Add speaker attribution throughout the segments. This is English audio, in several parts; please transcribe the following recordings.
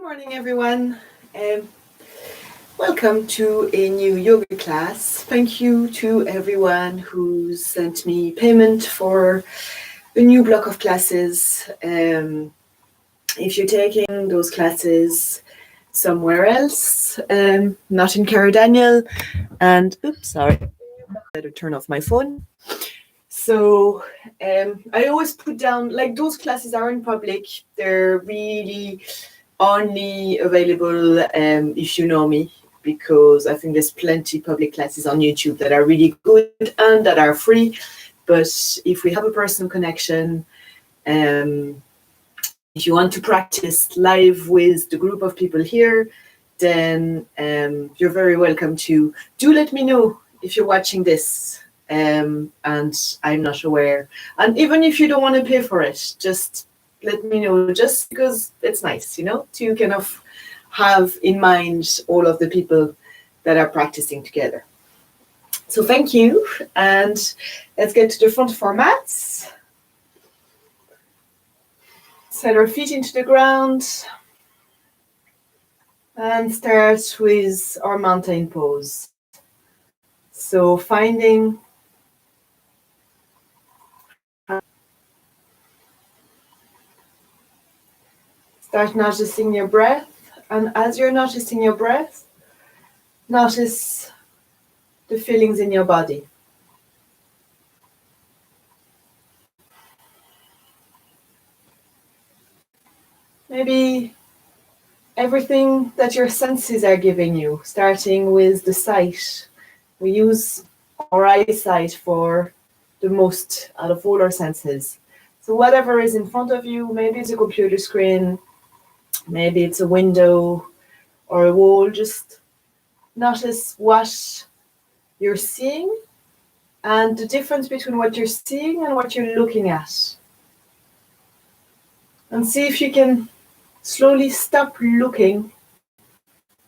Speaker 1: morning, everyone. Um, Welcome to a new yoga class. Thank you to everyone who sent me payment for the new block of classes. If you're taking those classes somewhere else, not in Daniel, and oops, sorry, I better turn off my phone. So I always put down, like, those classes are in public. They're really only available if you know me, because I think there's plenty public classes on YouTube that are really good and that are free. But if we have a personal connection, if you want to practice live with the group of people here, then you're very welcome to. Do let me know if you're watching this and I'm not aware. And even if you don't want to pay for it, just let me know, just because it's nice, to kind of have in mind all of the people that are practicing together. So thank you, and let's get to the front of our mats. Set our feet into the ground and start with our mountain pose. So start noticing your breath, and as you're noticing your breath, notice the feelings in your body. Maybe everything that your senses are giving you, starting with the sight. We use our eyesight for the most out of all our senses. So whatever is in front of you, maybe it's a computer screen, maybe it's a window or a wall, just notice what you're seeing and the difference between what you're seeing and what you're looking at. And see if you can slowly stop looking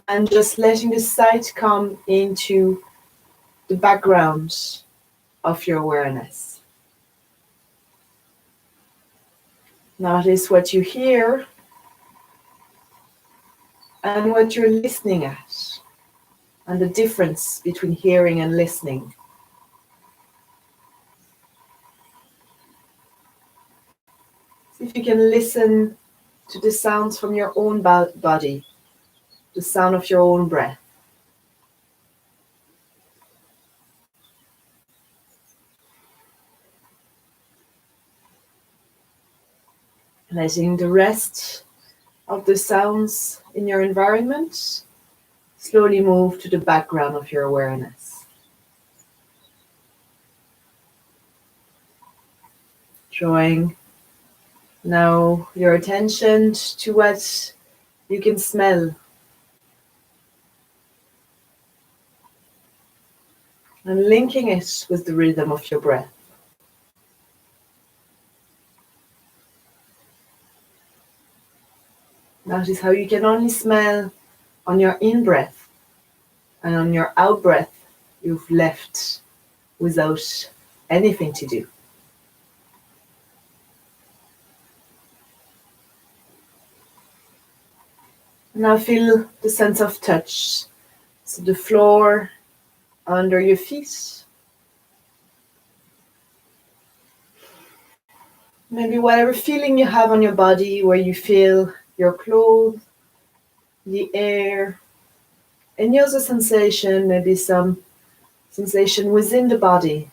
Speaker 1: and just letting the sight come into the background of your awareness. Notice what you hear and what you're listening at, and the difference between hearing and listening. See if you can listen to the sounds from your own body, the sound of your own breath. Letting the rest of the sounds in your environment slowly move to the background of your awareness. Drawing now your attention to what you can smell. And linking it with the rhythm of your breath. Notice how you can only smell on your in-breath, and on your out-breath you've left without anything to do. Now feel the sense of touch. So the floor under your feet. Maybe whatever feeling you have on your body, where you feel your clothes, the air, any other sensation, maybe some sensation within the body,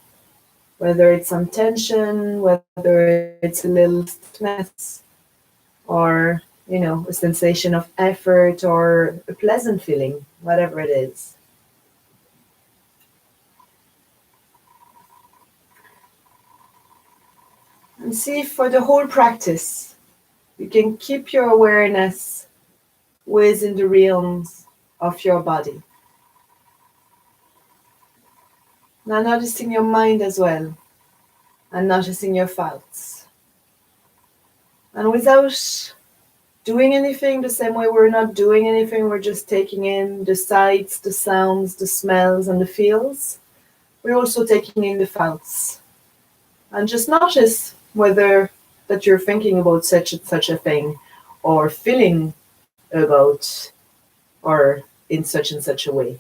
Speaker 1: whether it's some tension, whether it's a little stiffness, or a sensation of effort or a pleasant feeling, whatever it is. And see if for the whole practice, you can keep your awareness within the realms of your body. Now noticing your mind as well, and noticing your thoughts. And without doing anything, the same way we're not doing anything, we're just taking in the sights, the sounds, the smells, and the feels. We're also taking in the thoughts. And just notice whether that you're thinking about such a thing, or feeling about or in such and such a way.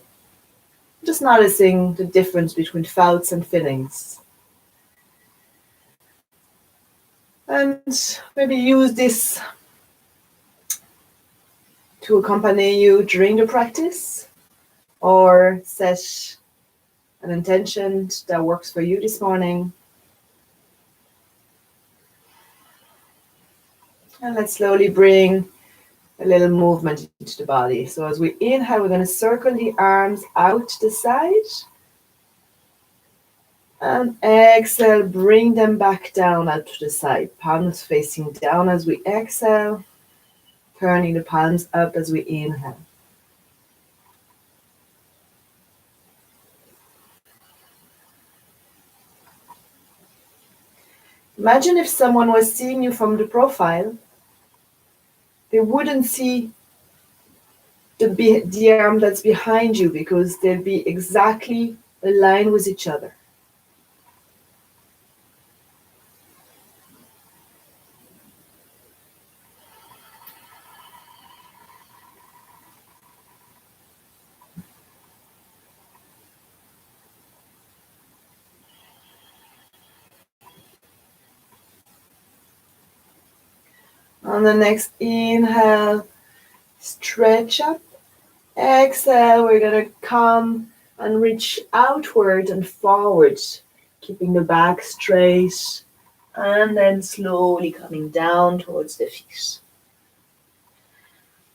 Speaker 1: Just noticing the difference between fouts and finnings. And maybe use this to accompany you during the practice, or set an intention that works for you this morning. And let's slowly bring a little movement into the body. So as we inhale, we're going to circle the arms out to the side. And exhale, bring them back down out to the side. Palms facing down as we exhale. Turning the palms up as we inhale. Imagine if someone was seeing you from the profile, they wouldn't see the arm that's behind you because they'll be exactly aligned with each other. On the next inhale, stretch up. Exhale, we're going to come and reach outward and forward, keeping the back straight, and then slowly coming down towards the feet.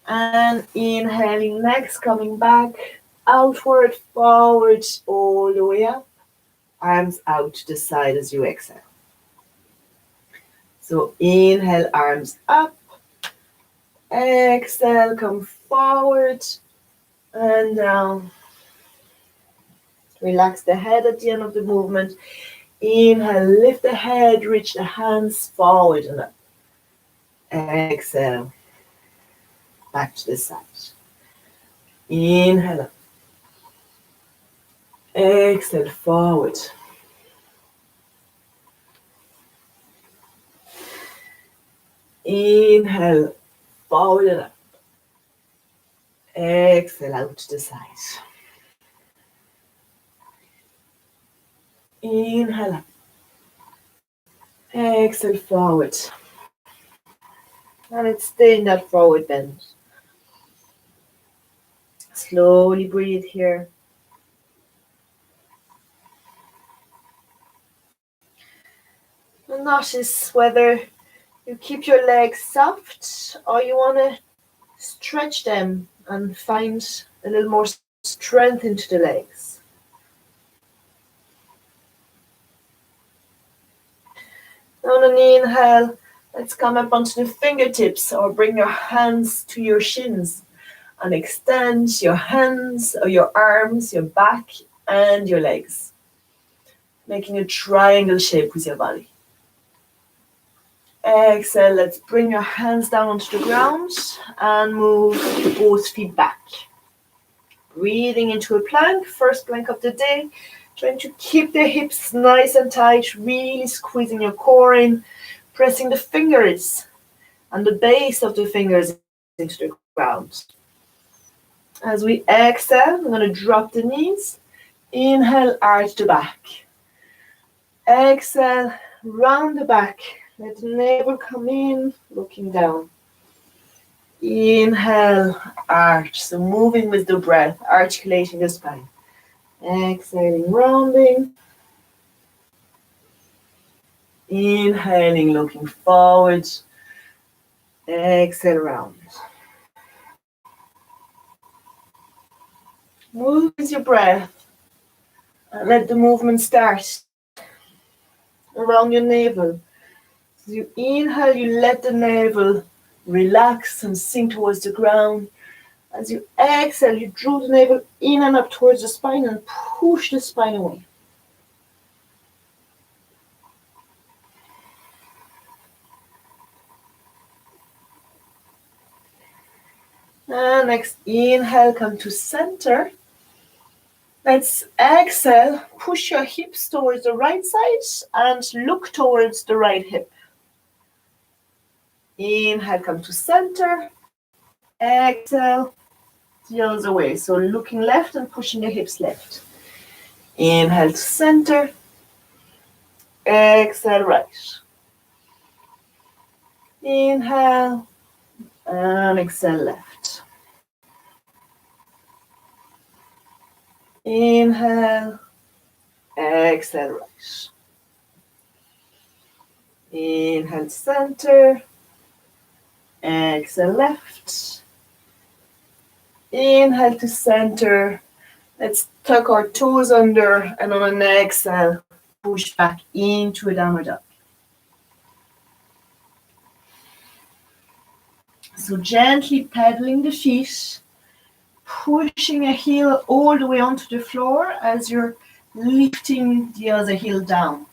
Speaker 1: And inhaling next, coming back, outward, forward, all the way up. Arms out to the side as you exhale. So inhale, arms up. Exhale, come forward and down. Relax the head at the end of the movement. Inhale, lift the head, reach the hands forward and up. Exhale, back to the side. Inhale up. Exhale, forward. Inhale, forward and up. Exhale, out to the side. Inhale up. Exhale, forward. And it's stay in that forward bend. Slowly breathe here. And notice whether you keep your legs soft or you want to stretch them and find a little more strength into the legs. On an inhale, let's come up onto the fingertips or bring your hands to your shins and extend your hands or your arms, your back and your legs, making a triangle shape with your body. Exhale, let's bring your hands down onto the ground and move both feet back. Breathing into a plank, first plank of the day. Trying to keep the hips nice and tight, really squeezing your core in, pressing the fingers and the base of the fingers into the ground. As we exhale, we're going to drop the knees. Inhale, arch the back. Exhale, round the back. Let the navel come in, looking down. Inhale, arch. So moving with the breath, articulating the spine. Exhaling, rounding. Inhaling, looking forward. Exhale, round. Move with your breath. And let the movement start around your navel. As you inhale, you let the navel relax and sink towards the ground. As you exhale, you draw the navel in and up towards the spine and push the spine away. And next inhale, come to center. Let's exhale, push your hips towards the right side and look towards the right hip. Inhale, come to center. Exhale, the other way. So looking left and pushing your hips left. Inhale to center. Exhale, right. Inhale and exhale left. Inhale, exhale right. Inhale center, exhale left. Inhale to center. Let's tuck our toes under, and on an exhale, push back into a downward dog. So gently pedaling the feet, pushing a heel all the way onto the floor as you're lifting the other heel down.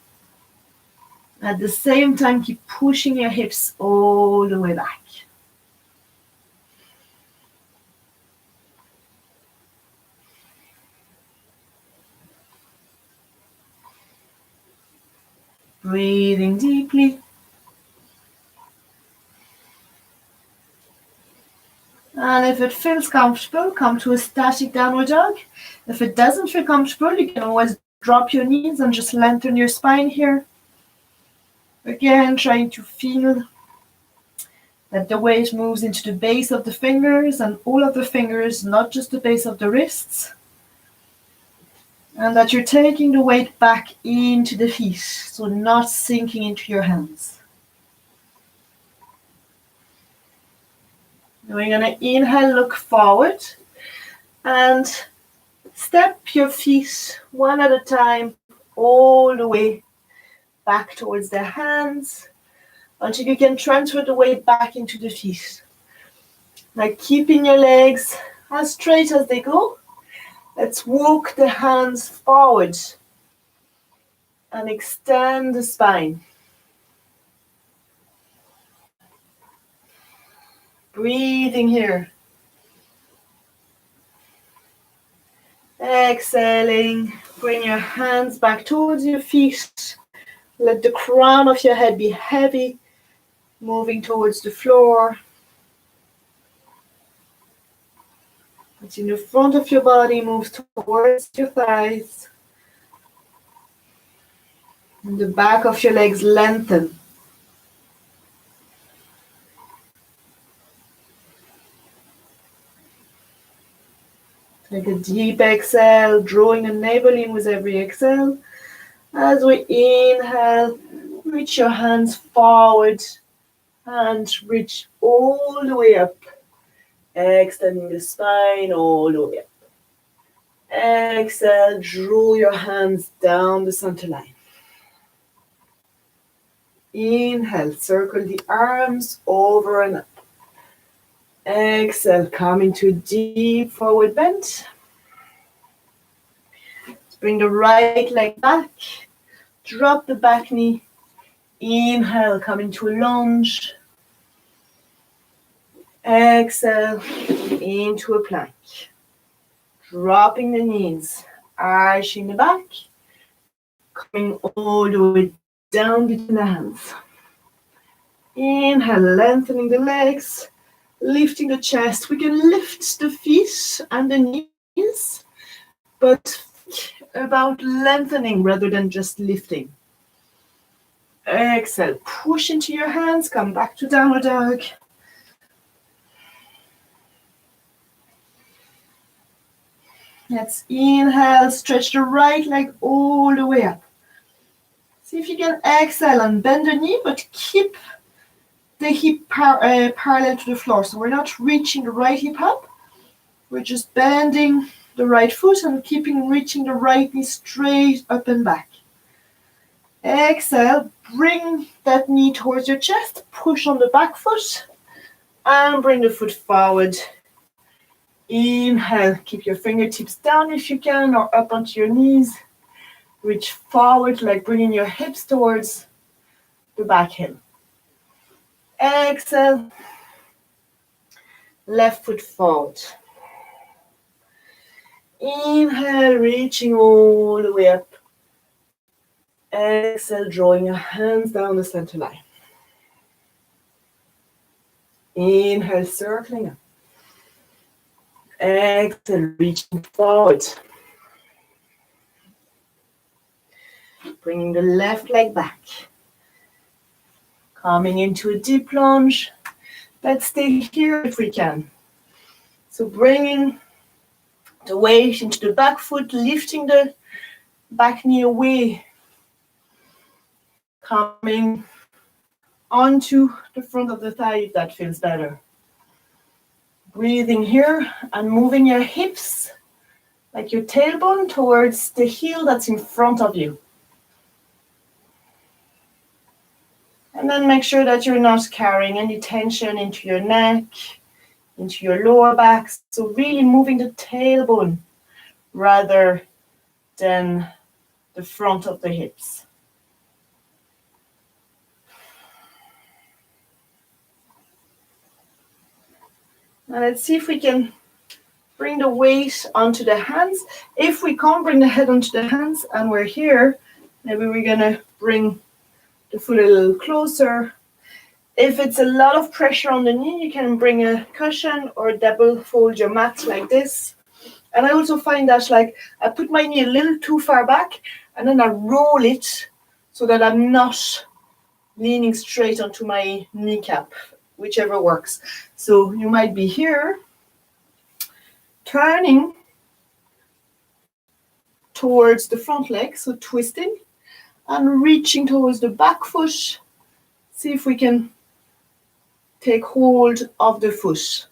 Speaker 1: At the same time, keep pushing your hips all the way back. Breathing deeply. And if it feels comfortable, come to a static downward dog. If it doesn't feel comfortable, you can always drop your knees and just lengthen your spine here. Again, trying to feel that the weight moves into the base of the fingers and all of the fingers, not just the base of the wrists. And that you're taking the weight back into the feet, so not sinking into your hands. We're going to inhale, look forward, and step your feet one at a time all the way back towards the hands until you can transfer the weight back into the feet. Like keeping your legs as straight as they go. Let's walk the hands forward and extend the spine. Breathing here. Exhaling, bring your hands back towards your feet. Let the crown of your head be heavy, moving towards the floor. As in the front of your body moves towards your thighs. And the back of your legs lengthen. Take a deep exhale, drawing a navel in with every exhale. As we inhale, reach your hands forward and reach all the way up. Extending the spine all the way up. Exhale, draw your hands down the center line. Inhale, circle the arms over and up. Exhale, come into a deep forward bend. Bring the right leg back. Drop the back knee. Inhale, come into a lunge. Exhale, into a plank. Dropping the knees, arching the back. Coming all the way down between the hands. Inhale, lengthening the legs. Lifting the chest. We can lift the feet and the knees, but about lengthening rather than just lifting. Exhale, push into your hands, come back to downward dog. Let's inhale, stretch the right leg all the way up. See if you can exhale and bend the knee, but keep the hip parallel to the floor. So we're not reaching the right hip up. We're just bending the right foot and reaching the right knee straight up and back. Exhale, bring that knee towards your chest, push on the back foot, and bring the foot forward. Inhale, keep your fingertips down if you can, or up onto your knees. Reach forward, like bringing your hips towards the back heel. Exhale, left foot forward. Inhale, reaching all the way up. Exhale, drawing your hands down the center line. Inhale, circling up. Exhale, reaching forward. Bringing the left leg back. Coming into a deep lunge. Let's stay here if we can. So bringing the weight into the back foot, lifting the back knee away. Coming onto the front of the thigh if that feels better. Breathing here and moving your hips like your tailbone towards the heel that's in front of you. And then make sure that you're not carrying any tension into your neck, into your lower back. So really moving the tailbone rather than the front of the hips. Now let's see if we can bring the weight onto the hands. If we can't bring the head onto the hands and we're here, maybe we're gonna bring the foot a little closer. If it's a lot of pressure on the knee, you can bring a cushion or double fold your mat like this. And I also find that like I put my knee a little too far back and then I roll it so that I'm not leaning straight onto my kneecap, whichever works. So you might be here, turning towards the front leg, so twisting, and reaching towards the back foot. See if we can take hold of the foot.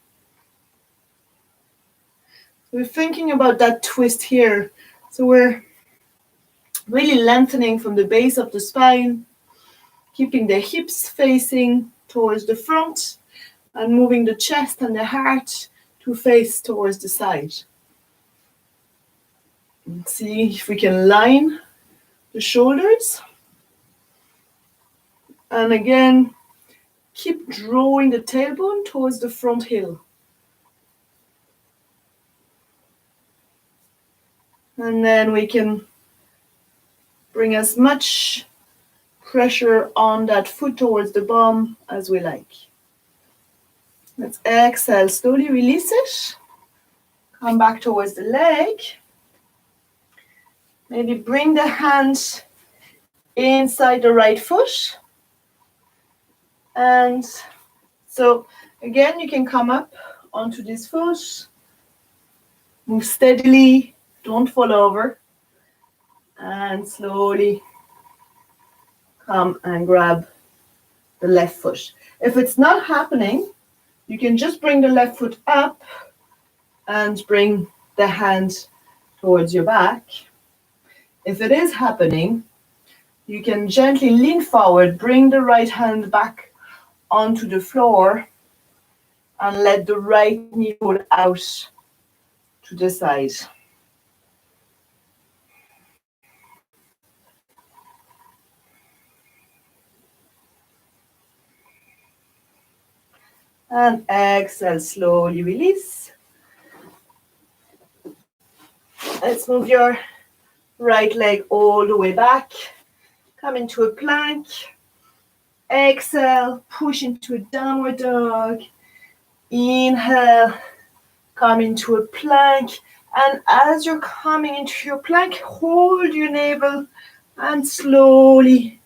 Speaker 1: We're thinking about that twist here. So we're really lengthening from the base of the spine, keeping the hips facing towards the front and moving the chest and the heart to face towards the side. And see if we can line the shoulders. And again, keep drawing the tailbone towards the front heel. And then we can bring as much pressure on that foot towards the bum as we like. Let's exhale, slowly release it. Come back towards the leg. Maybe bring the hand inside the right foot. And so again, you can come up onto this foot. Move steadily, don't fall over. And slowly come and grab the left foot. If it's not happening, you can just bring the left foot up and bring the hand towards your back. If it is happening, you can gently lean forward, bring the right hand back onto the floor and let the right knee roll out to the side. And exhale, slowly release. Let's move your right leg all the way back. Come into a plank. Exhale, push into a downward dog. Inhale, come into a plank. And as you're coming into your plank, hold your navel and slowly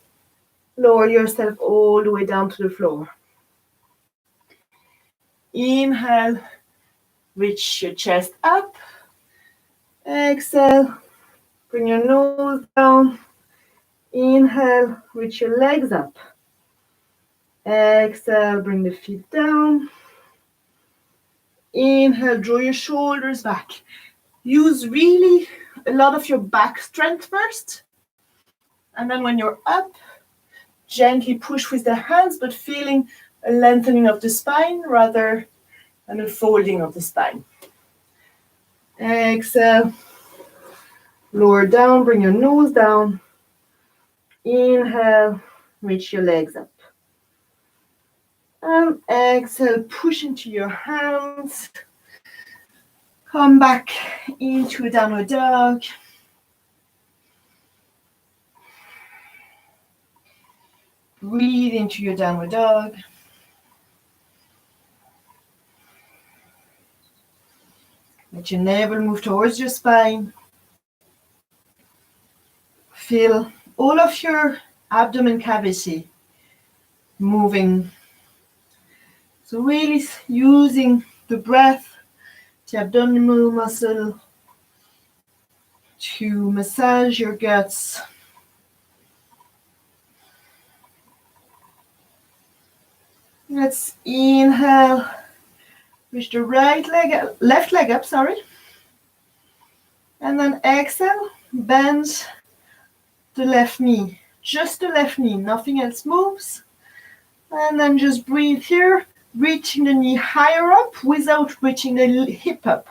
Speaker 1: lower yourself all the way down to the floor. Inhale, reach your chest up. Exhale, bring your nose down. Inhale, reach your legs up. Exhale, bring the feet down. Inhale, draw your shoulders back. Use really a lot of your back strength first. And then when you're up, gently push with the hands, but feeling a lengthening of the spine rather than a folding of the spine. Exhale, lower down, bring your nose down. Inhale, reach your legs up. And exhale, push into your hands. Come back into a downward dog. Breathe into your downward dog. Let your navel move towards your spine. Feel all of your abdomen cavity moving. So really using the breath, the abdominal muscle, to massage your guts. Let's inhale, reach the left leg up, and then exhale, bend the left knee, just the left knee, nothing else moves. And then just breathe here, reaching the knee higher up without reaching the hip up.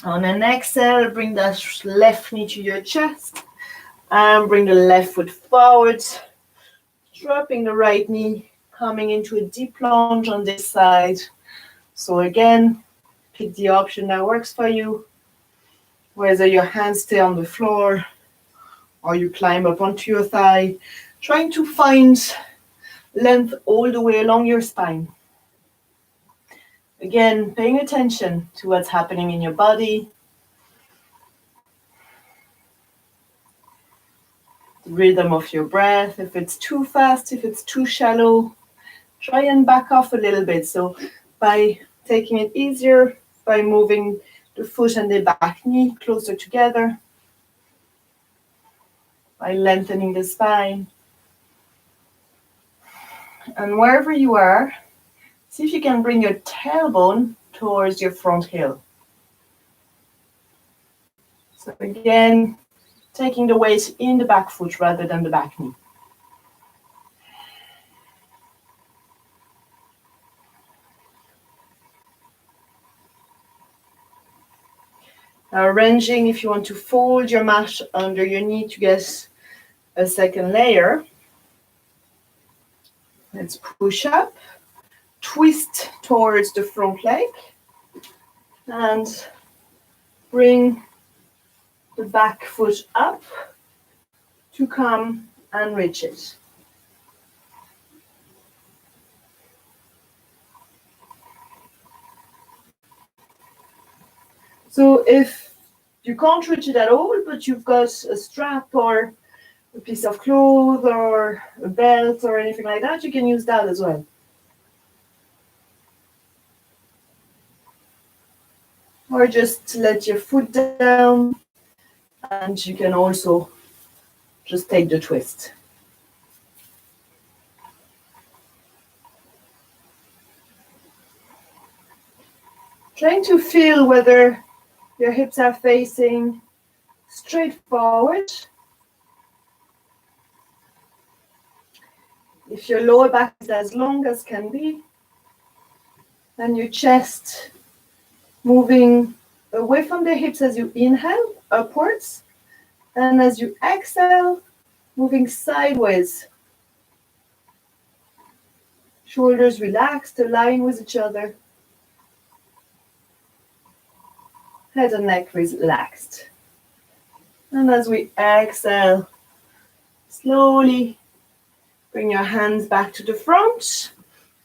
Speaker 1: On an exhale, bring that left knee to your chest and bring the left foot forward, dropping the right knee, coming into a deep lunge on this side. So again, pick the option that works for you, whether your hands stay on the floor or you climb up onto your thigh, trying to find length all the way along your spine. Again, paying attention to what's happening in your body, the rhythm of your breath. If it's too fast, if it's too shallow, try and back off a little bit. So by taking it easier, by moving the foot and the back knee closer together, by lengthening the spine. And wherever you are, see if you can bring your tailbone towards your front heel. So again, taking the weight in the back foot rather than the back knee. Now arranging, if you want to fold your mat under your knee to get a second layer. Let's push up, twist towards the front leg, and bring the back foot up to come and reach it. So if you can't reach it at all, but you've got a strap or a piece of cloth or a belt or anything like that, you can use that as well. Or just let your foot down, and you can also just take the twist. Trying to feel whether your hips are facing straight forward. If your lower back is as long as can be, and your chest moving away from the hips as you inhale, upwards, and as you exhale, moving sideways. Shoulders relaxed, align with each other. Head and neck relaxed. And as we exhale, slowly bring your hands back to the front.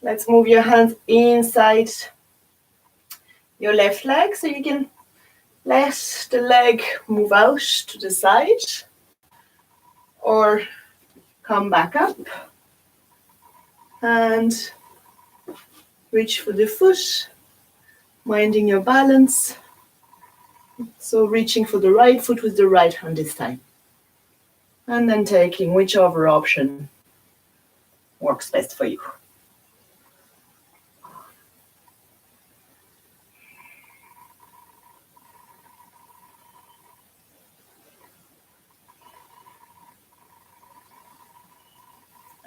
Speaker 1: Let's move your hands inside your left leg so you can let the leg move out to the side or come back up and reach for the foot, minding your balance. So reaching for the right foot with the right hand this time. And then taking whichever option works best for you.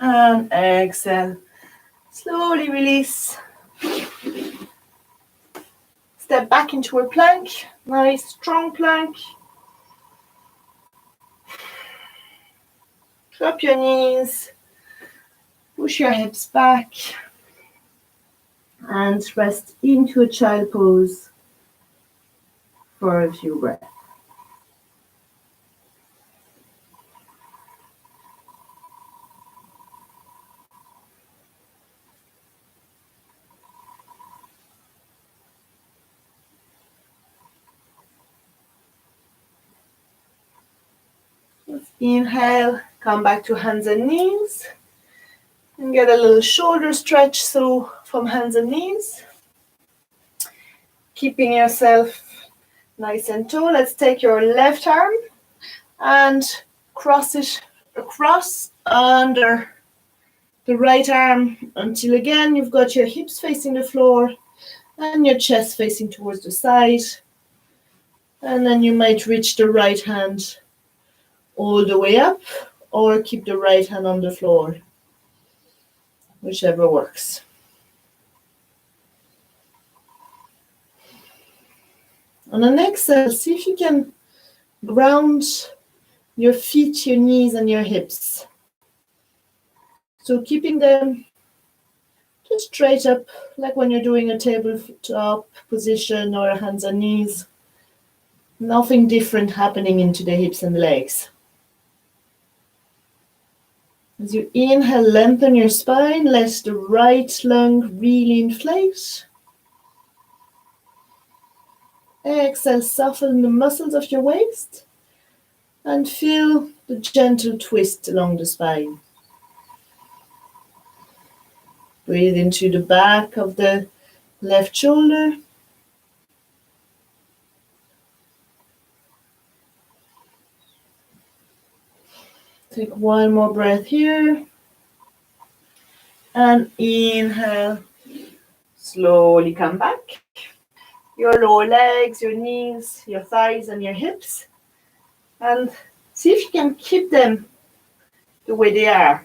Speaker 1: And exhale. Slowly release. Step back into a plank. Nice strong plank. Drop your knees. Push your hips back. And rest into a child pose for a few breaths. Inhale, come back to hands and knees. And get a little shoulder stretch, so from hands and knees. Keeping yourself nice and tall. Let's take your left arm and cross it across under the right arm until again you've got your hips facing the floor and your chest facing towards the side. And then you might reach the right hand all the way up or keep the right hand on the floor, whichever works. On an exhale, see if you can ground your feet, your knees, and your hips. So keeping them just straight up, like when you're doing a tabletop position or hands and knees. Nothing different happening into the hips and the legs. As you inhale, lengthen your spine, let the right lung really inflate. Exhale, soften the muscles of your waist and feel the gentle twist along the spine. Breathe into the back of the left shoulder. Take one more breath here. And inhale. Slowly come back. Your lower legs, your knees, your thighs, and your hips. And see if you can keep them the way they are.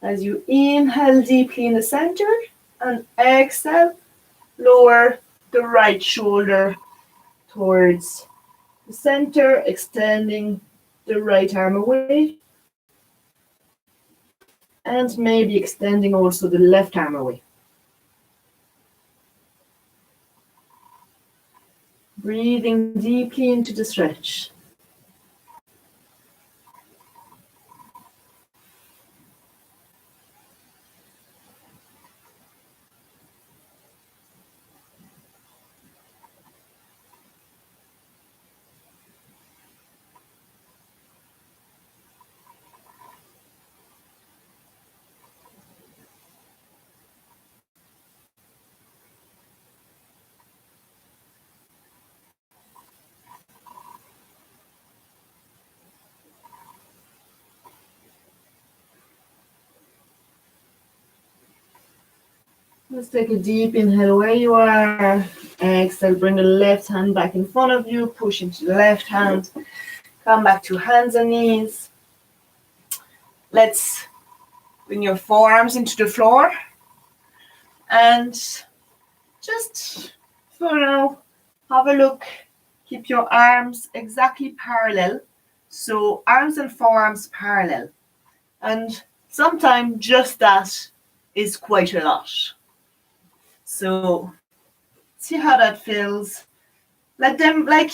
Speaker 1: As you inhale deeply in the center and exhale, lower the right shoulder towards the center, extending the right arm away. And maybe extending also the left arm away. Breathing deeply into the stretch. Let's take a deep inhale where you are. Exhale, bring the left hand back in front of you. Push into the left hand. Come back to hands and knees. Let's bring your forearms into the floor. And just for now, have a look. Keep your arms exactly parallel. So arms and forearms parallel. And sometimes just that is quite a lot. So see how that feels. Let them, like,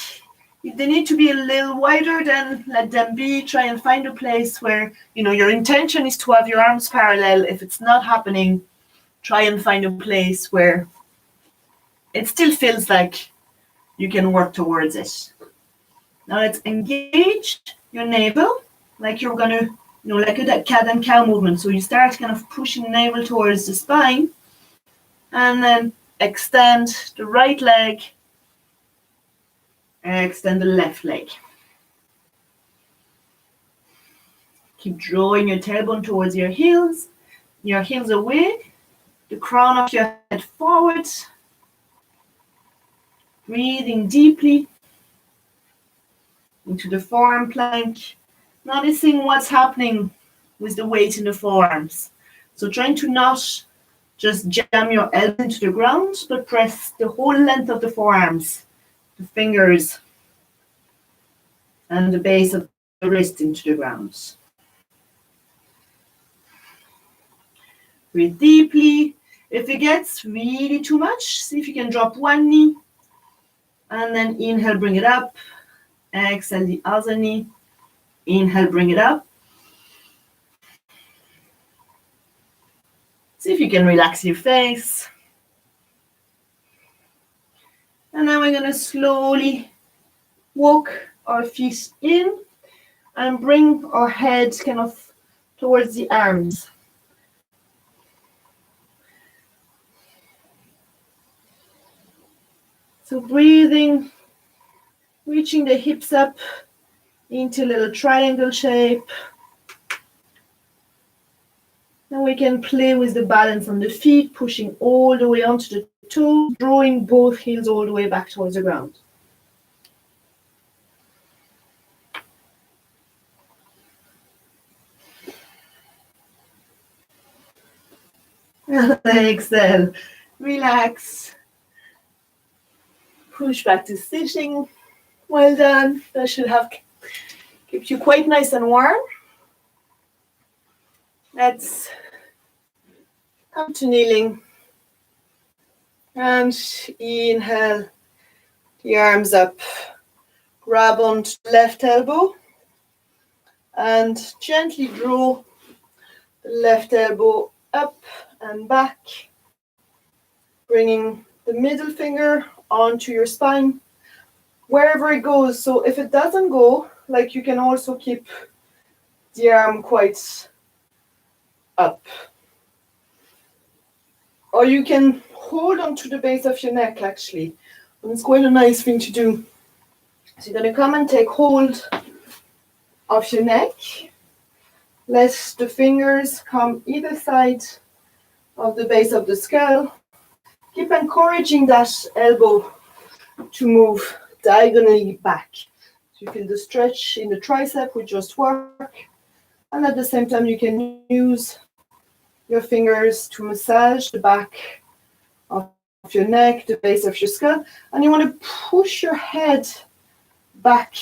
Speaker 1: if they need to be a little wider, then let them be. Try and find a place where, your intention is to have your arms parallel. If it's not happening, try and find a place where it still feels like you can work towards it. Now let's engage your navel like you're going to, like a cat and cow movement. So you start kind of pushing the navel towards the spine. And then extend the right leg, extend the left leg. Keep drawing your tailbone towards your heels away, the crown of your head forward. Breathing deeply into the forearm plank, noticing what's happening with the weight in the forearms. So trying to not just jam your elbow into the ground, but press the whole length of the forearms, the fingers, and the base of the wrist into the ground. Breathe deeply. If it gets really too much, see if you can drop one knee, and then inhale, bring it up. Exhale the other knee. Inhale, bring it up. See if you can relax your face. And then we're going to slowly walk our feet in and bring our head kind of towards the arms. So breathing, reaching the hips up into a little triangle shape. Then we can play with the balance on the feet, pushing all the way onto the toes, drawing both heels all the way back towards the ground. And exhale, relax, push back to sitting. Well done. That should have kept you quite nice and warm. Let's come to kneeling and inhale the arms up. Grab onto the left elbow and gently draw the left elbow up and back, bringing the middle finger onto your spine wherever it goes. So if it doesn't go, like, you can also keep the arm quite up, or you can hold on to the base of your neck, actually, and it's quite a nice thing to do. So you're going to come and take hold of your neck. Let the fingers come either side of the base of the skull. Keep encouraging that elbow to move diagonally back. So you feel the stretch in the tricep will just work. And at the same time, you can use your fingers to massage the back of your neck, the base of your skull. And you want to push your head back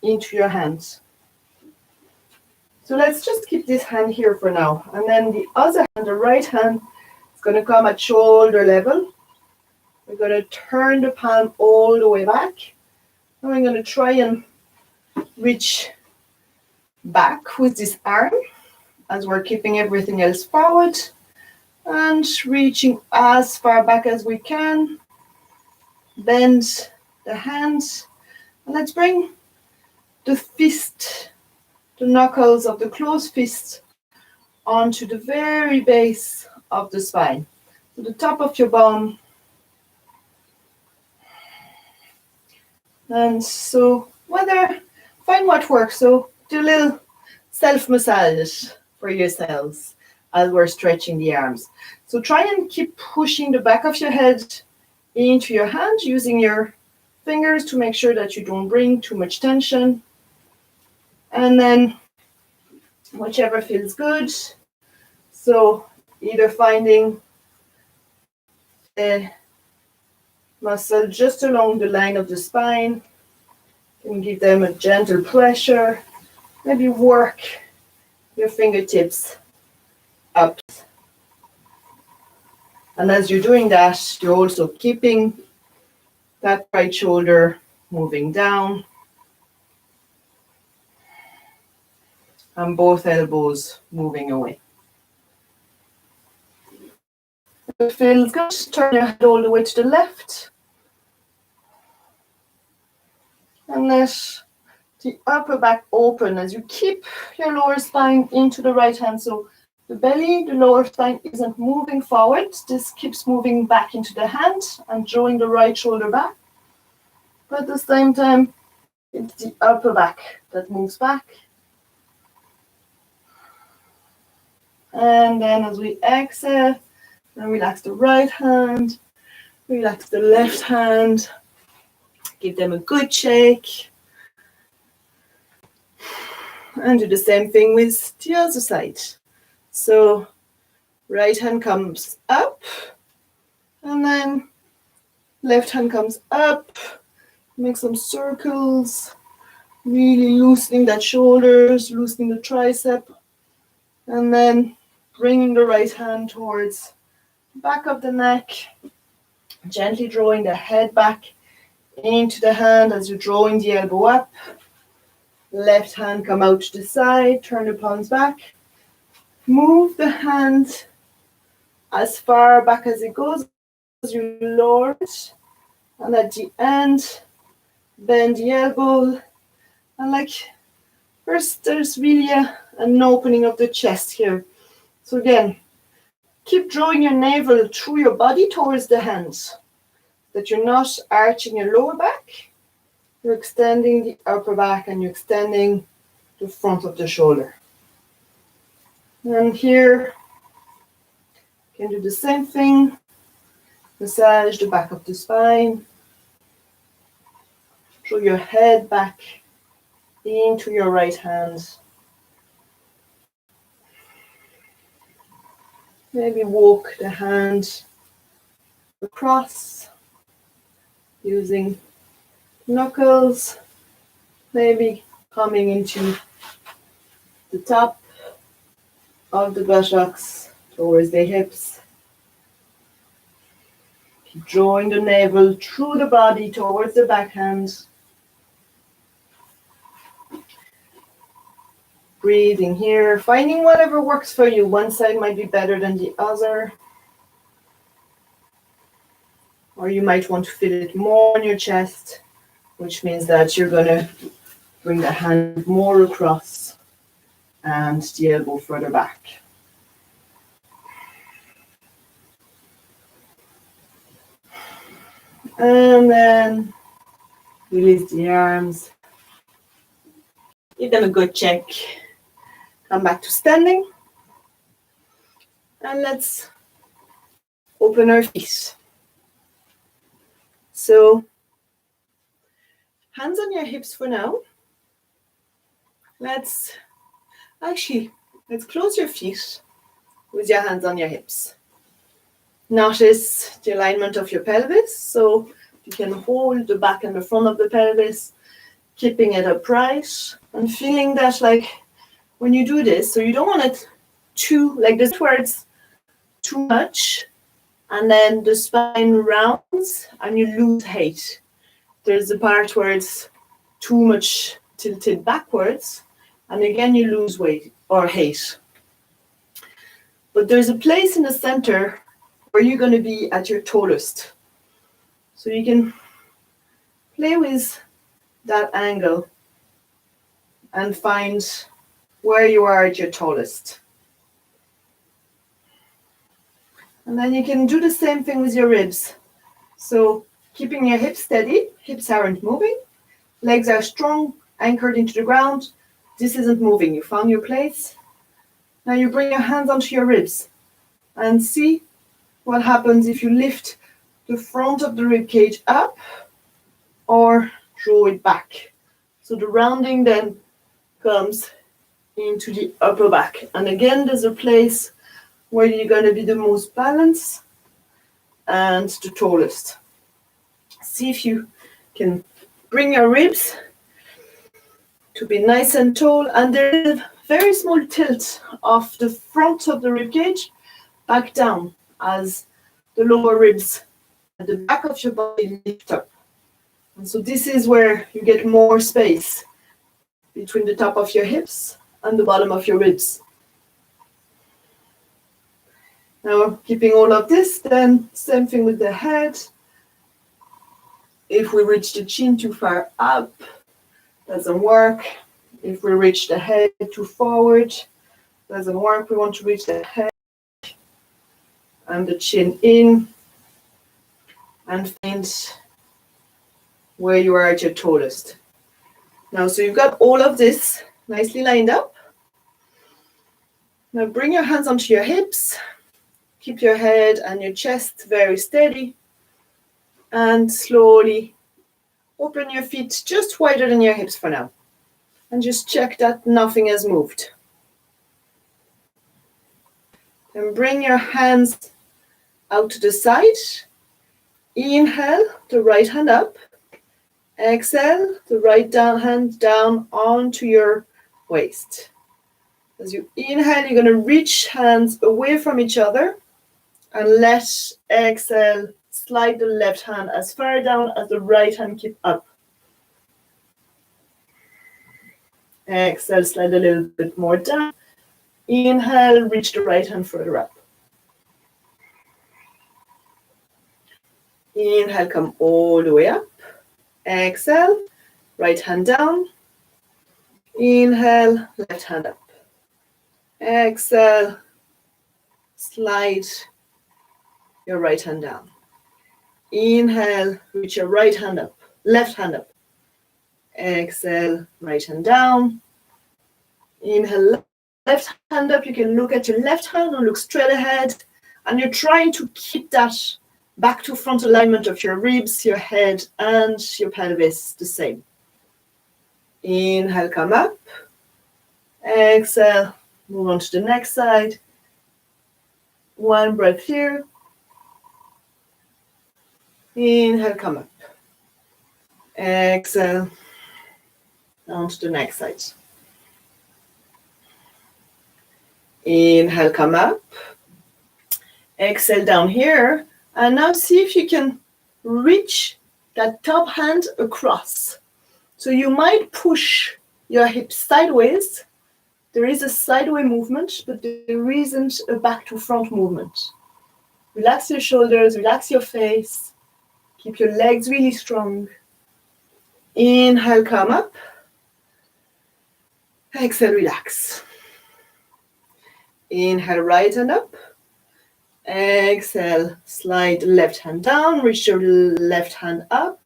Speaker 1: into your hands. So let's just keep this hand here for now. And then the other hand, the right hand, is going to come at shoulder level. We're going to turn the palm all the way back. And we're going to try and reach back with this arm as we're keeping everything else forward. And reaching as far back as we can. Bend the hands. And let's bring the fist, the knuckles of the closed fist, onto the very base of the spine. So the top of your bone. And so find what works. So do a little self-massage for yourselves as we're stretching the arms. So try and keep pushing the back of your head into your hand, using your fingers to make sure that you don't bring too much tension. And then whichever feels good. So either finding a muscle just along the line of the spine, you can give them a gentle pressure. Maybe work your fingertips up. And as you're doing that, you're also keeping that right shoulder moving down and both elbows moving away. If it feels good, turn your head all the way to the left. And let the upper back open as you keep your lower spine into the right hand. So the belly, the lower spine isn't moving forward. This keeps moving back into the hand and drawing the right shoulder back. But at the same time, it's the upper back that moves back. And then as we exhale, then relax the right hand, relax the left hand, give them a good shake. And do the same thing with the other side. So right hand comes up, and then left hand comes up. Make some circles, really loosening that shoulders, loosening the tricep, and then bringing the right hand towards the back of the neck, gently drawing the head back into the hand as you're drawing the elbow up. Left hand come out to the side, turn the palms back. Move the hand as far back as it goes as you lower it. And at the end, bend the elbow and First, there's really an opening of the chest here. So again, keep drawing your navel through your body towards the hands, that you're not arching your lower back. You're extending the upper back and you're extending the front of the shoulder. And here, you can do the same thing. Massage the back of the spine. Draw your head back into your right hand. Maybe walk the hand across using knuckles, maybe coming into the top of the buttocks towards the hips. Keep drawing the navel through the body towards the backhand. Breathing here, finding whatever works for you. One side might be better than the other. Or you might want to feel it more on your chest, which means that you're going to bring the hand more across and the elbow further back. And then release the arms. Give them a good check. Come back to standing. And let's open our feet. So, hands on your hips for now. Let's close your feet with your hands on your hips. Notice the alignment of your pelvis. So you can hold the back and the front of the pelvis, keeping it upright and feeling that like when you do this, so you don't want it too, like this towards too much, and then the spine rounds and you lose height. There's a part where it's too much tilted backwards, and again you lose weight or height. But there's a place in the center where you're going to be at your tallest. So you can play with that angle and find where you are at your tallest. And then you can do the same thing with your ribs. So keeping your hips steady, hips aren't moving, legs are strong, anchored into the ground. This isn't moving, you found your place. Now you bring your hands onto your ribs and see what happens if you lift the front of the rib cage up or draw it back. So the rounding then comes into the upper back. And again, there's a place where you're going to be the most balanced and the tallest. See if you can bring your ribs to be nice and tall. And there is a very small tilt of the front of the rib cage back down as the lower ribs at the back of your body lift up. And so this is where you get more space between the top of your hips and the bottom of your ribs. Now, keeping all of this, then same thing with the head. If we reach the chin too far up, doesn't work. If we reach the head too forward, doesn't work. We want to reach the head and the chin in and find where you are at your tallest. Now, so you've got all of this nicely lined up. Now bring your hands onto your hips. Keep your head and your chest very steady. And slowly open your feet just wider than your hips for now. And just check that nothing has moved. And bring your hands out to the side. Inhale, the right hand up. Exhale, the right hand down onto your waist. As you inhale, you're going to reach hands away from each other and exhale, slide the left hand as far down as the right hand, keep up. Exhale, slide a little bit more down. Inhale, reach the right hand further up. Inhale, come all the way up. Exhale, right hand down. Inhale, left hand up. Exhale, slide your right hand down. Inhale, reach your right hand up, left hand up. Exhale, right hand down. Inhale, left hand up. You can look at your left hand and look straight ahead. And you're trying to keep that back to front alignment of your ribs, your head, and your pelvis the same. Inhale, come up. Exhale, move on to the next side. One breath here. Inhale, come up. Exhale, on to the next side. Inhale, come up. Exhale down here. And now see if you can reach that top hand across. So you might push your hips sideways. There is a sideways movement, but there isn't a back to front movement. Relax your shoulders, relax your face. Keep your legs really strong. Inhale, come up. Exhale, relax. Inhale, right hand up. Exhale, slide left hand down, reach your left hand up.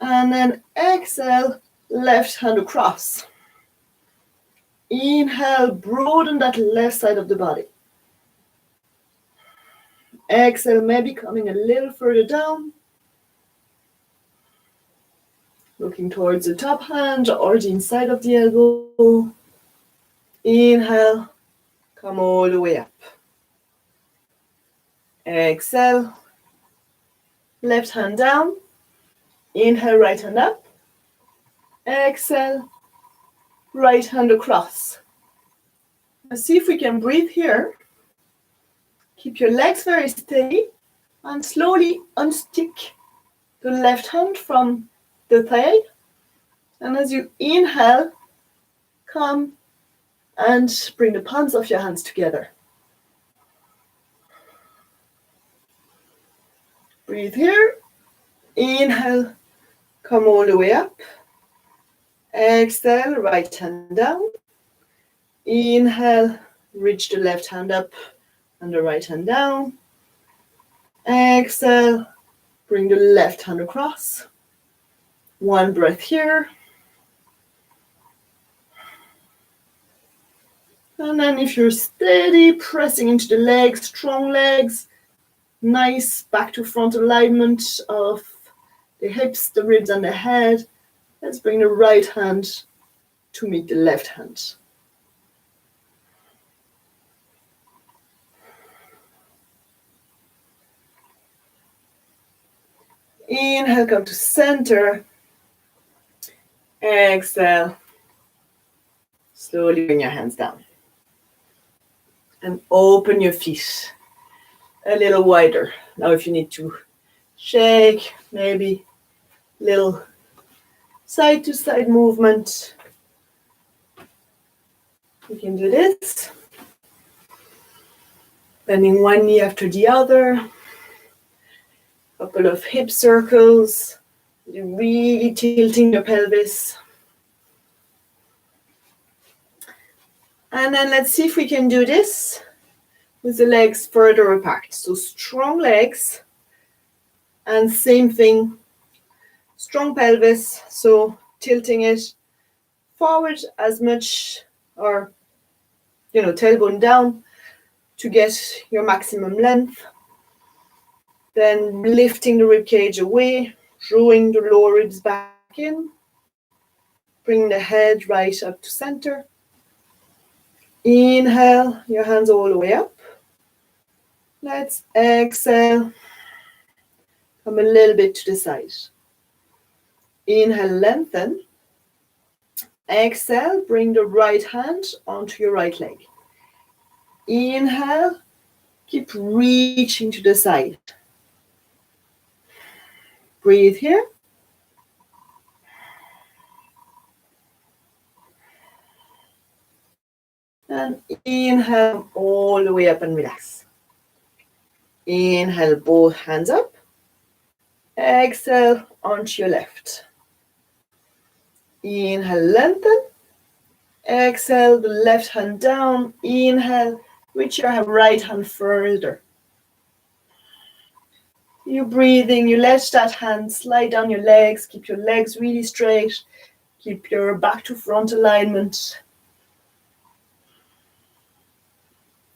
Speaker 1: And then exhale, left hand across. Inhale, broaden that left side of the body. Exhale, maybe coming a little further down. Looking towards the top hand or the inside of the elbow. Inhale, come all the way up. Exhale, left hand down. Inhale, right hand up. Exhale, right hand across. Now see if we can breathe here. Keep your legs very steady and slowly unstick the left hand from the thigh. And as you inhale, come and bring the palms of your hands together. Breathe here. Inhale, come all the way up. Exhale, right hand down. Inhale, reach the left hand up and the right hand down. Exhale, bring the left hand across. One breath here. And then if you're steady, pressing into the legs, strong legs, nice back to front alignment of the hips, the ribs, and the head. Let's bring the right hand to meet the left hand. Inhale, come to center. Exhale. Slowly bring your hands down. And open your feet a little wider. Now if you need to shake, maybe little side to side movement. You can do this. Bending one knee after the other. Couple of hip circles. You're really tilting your pelvis. And then let's see if we can do this with the legs further apart. So strong legs and same thing, strong pelvis. So tilting it forward as much or, tailbone down to get your maximum length. Then lifting the rib cage away, drawing the lower ribs back in. Bring the head right up to center. Inhale, your hands all the way up. Let's exhale. Come a little bit to the side. Inhale, lengthen. Exhale, bring the right hand onto your right leg. Inhale, keep reaching to the side. Breathe here. And inhale all the way up and relax. Inhale, both hands up. Exhale onto your left. Inhale, lengthen. Exhale, the left hand down. Inhale, reach your right hand further. You breathing, you let that hand slide down your legs. Keep your legs really straight. Keep your back to front alignment.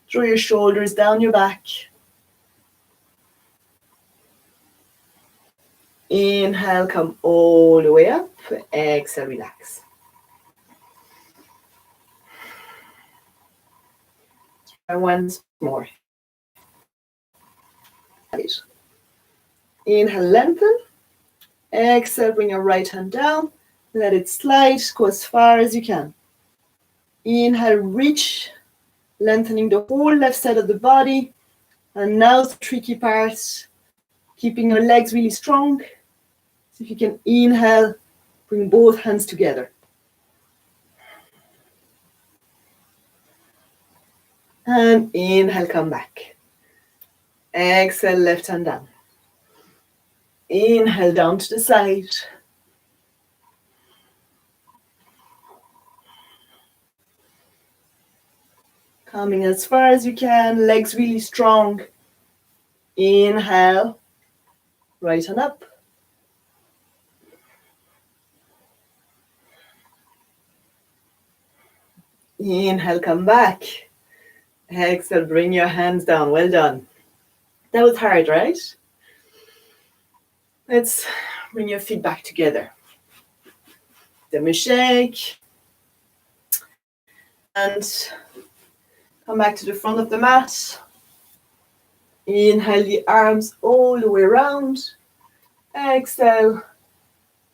Speaker 1: Draw your shoulders down your back. Inhale, come all the way up. Exhale, relax. And once more. Inhale, lengthen. Exhale, bring your right hand down. Let it slide, go as far as you can. Inhale, reach, lengthening the whole left side of the body. And now the tricky part, keeping your legs really strong. So if you can inhale, bring both hands together. And inhale, come back. Exhale, left hand down. Inhale, down to the side. Coming as far as you can, legs really strong. Inhale, right hand up. Inhale, come back. Exhale, bring your hands down. Well done. That was hard, right? Let's bring your feet back together. Demi shake. And come back to the front of the mat. Inhale the arms all the way around. Exhale,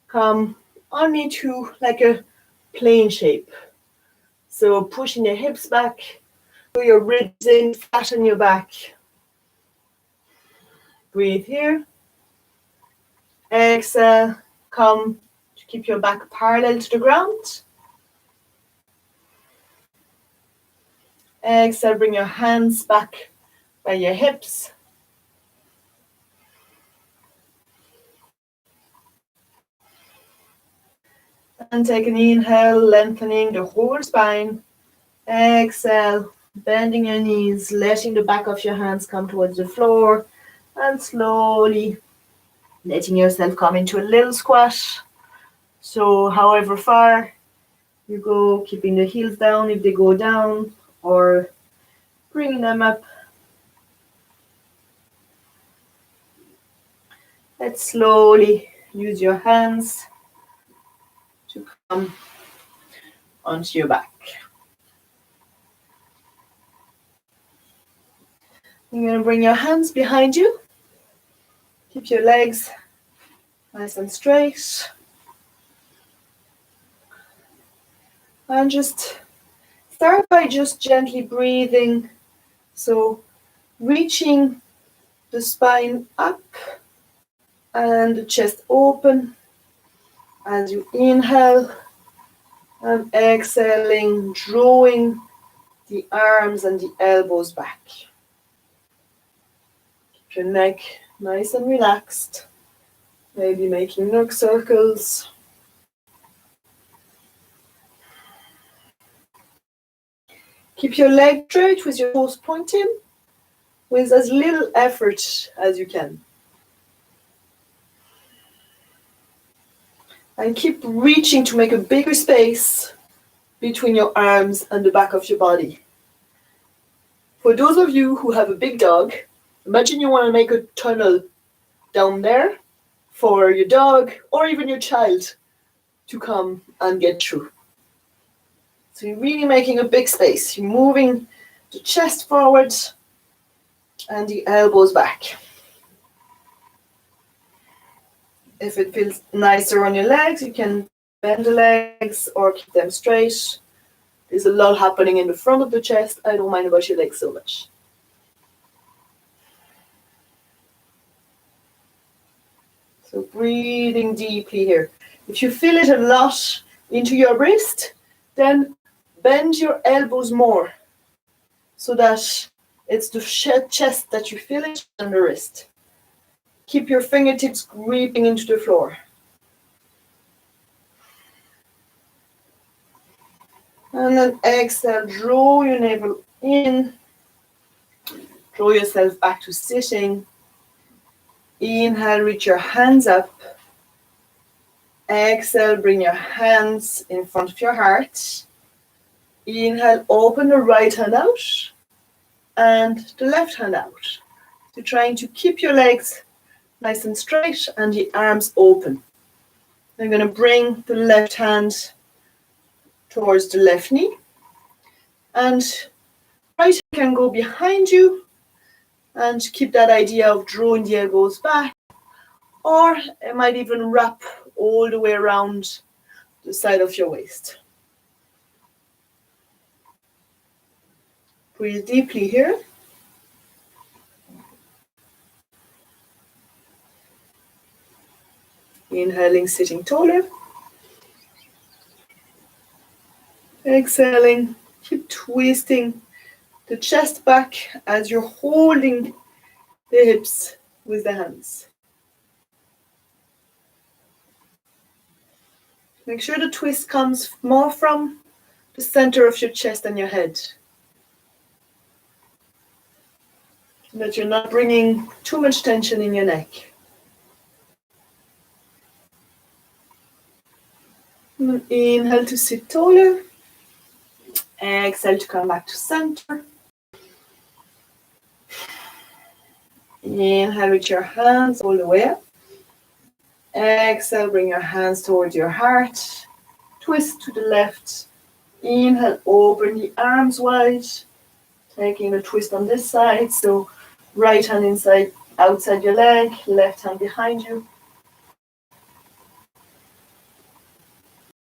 Speaker 1: come only to like a plane shape. So pushing your hips back, pull your ribs in, flatten your back. Breathe here. Exhale, come to keep your back parallel to the ground. Exhale, bring your hands back by your hips. And take an inhale, lengthening the whole spine. Exhale, bending your knees, letting the back of your hands come towards the floor. And slowly letting yourself come into a little squat. So however far you go, keeping the heels down if they go down, or bringing them up. Let's slowly use your hands to come onto your back. You're going to bring your hands behind you. Keep your legs nice and straight. And just start by just gently breathing. So reaching the spine up and the chest open as you inhale, and exhaling, drawing the arms and the elbows back. Keep your neck nice and relaxed, maybe making neck circles. Keep your leg straight with your toes pointing, with as little effort as you can. And keep reaching to make a bigger space between your arms and the back of your body. For those of you who have a big dog, imagine you want to make a tunnel down there for your dog or even your child to come and get through. So you're really making a big space. You're moving the chest forward and the elbows back. If it feels nicer on your legs, you can bend the legs or keep them straight. There's a lot happening in the front of the chest. I don't mind about your legs so much. So breathing deeply here. If you feel it a lot into your wrist, then bend your elbows more so that it's the chest that you feel it and the wrist. Keep your fingertips gripping into the floor. And then exhale, draw your navel in. Draw yourself back to sitting. Inhale, reach your hands up. Exhale, bring your hands in front of your heart. Inhale, open the right hand out and the left hand out. So trying to keep your legs nice and straight and the arms open. I'm going to bring the left hand towards the left knee. And right hand can go behind you and keep that idea of drawing the elbows back. Or it might even wrap all the way around the side of your waist. Breathe deeply here. Inhaling, sitting taller. Exhaling, keep twisting the chest back as you're holding the hips with the hands. Make sure the twist comes more from the center of your chest and your head. So that you're not bringing too much tension in your neck. Inhale to sit taller. Exhale to come back to center. Inhale with your hands all the way up. Exhale, bring your hands towards your heart. Twist to the left. Inhale, open the arms wide. Taking a twist on this side. So right hand inside, outside your leg. Left hand behind you.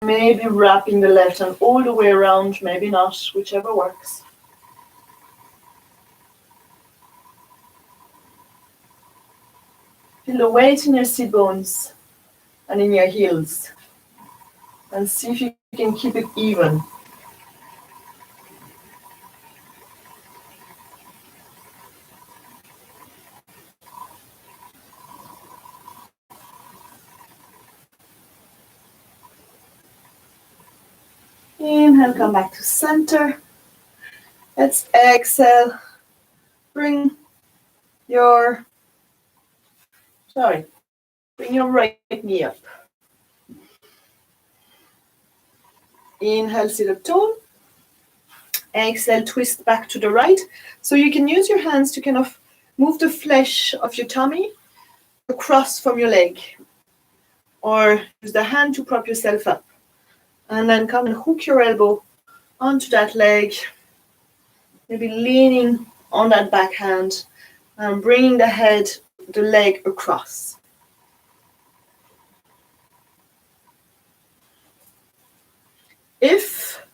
Speaker 1: Maybe wrapping the left hand all the way around. Maybe not, whichever works. Feel the weight in your sit bones and in your heels. And see if you can keep it even. Inhale, come back to center. Let's exhale. Bring your right knee up. Inhale, sit up tall. Exhale, twist back to the right. So you can use your hands to kind of move the flesh of your tummy across from your leg. Or use the hand to prop yourself up. And then come and hook your elbow onto that leg. Maybe leaning on that back hand and bringing the leg across. If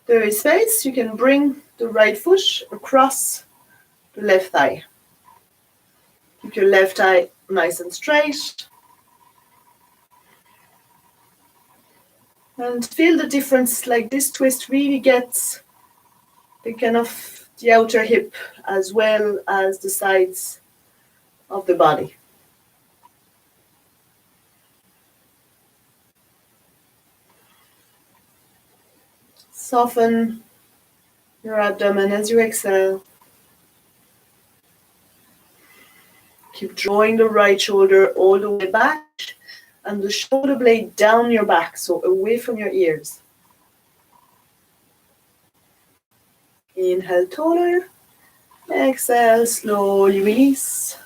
Speaker 1: there is space, you can bring the right foot across the left thigh. Keep your left thigh nice and straight. And feel the difference, like this twist really gets the kind of the outer hip as well as the sides of the body. Soften your abdomen as you exhale. Keep drawing the right shoulder all the way back and the shoulder blade down your back, so away from your ears. Inhale taller. Exhale, slowly release.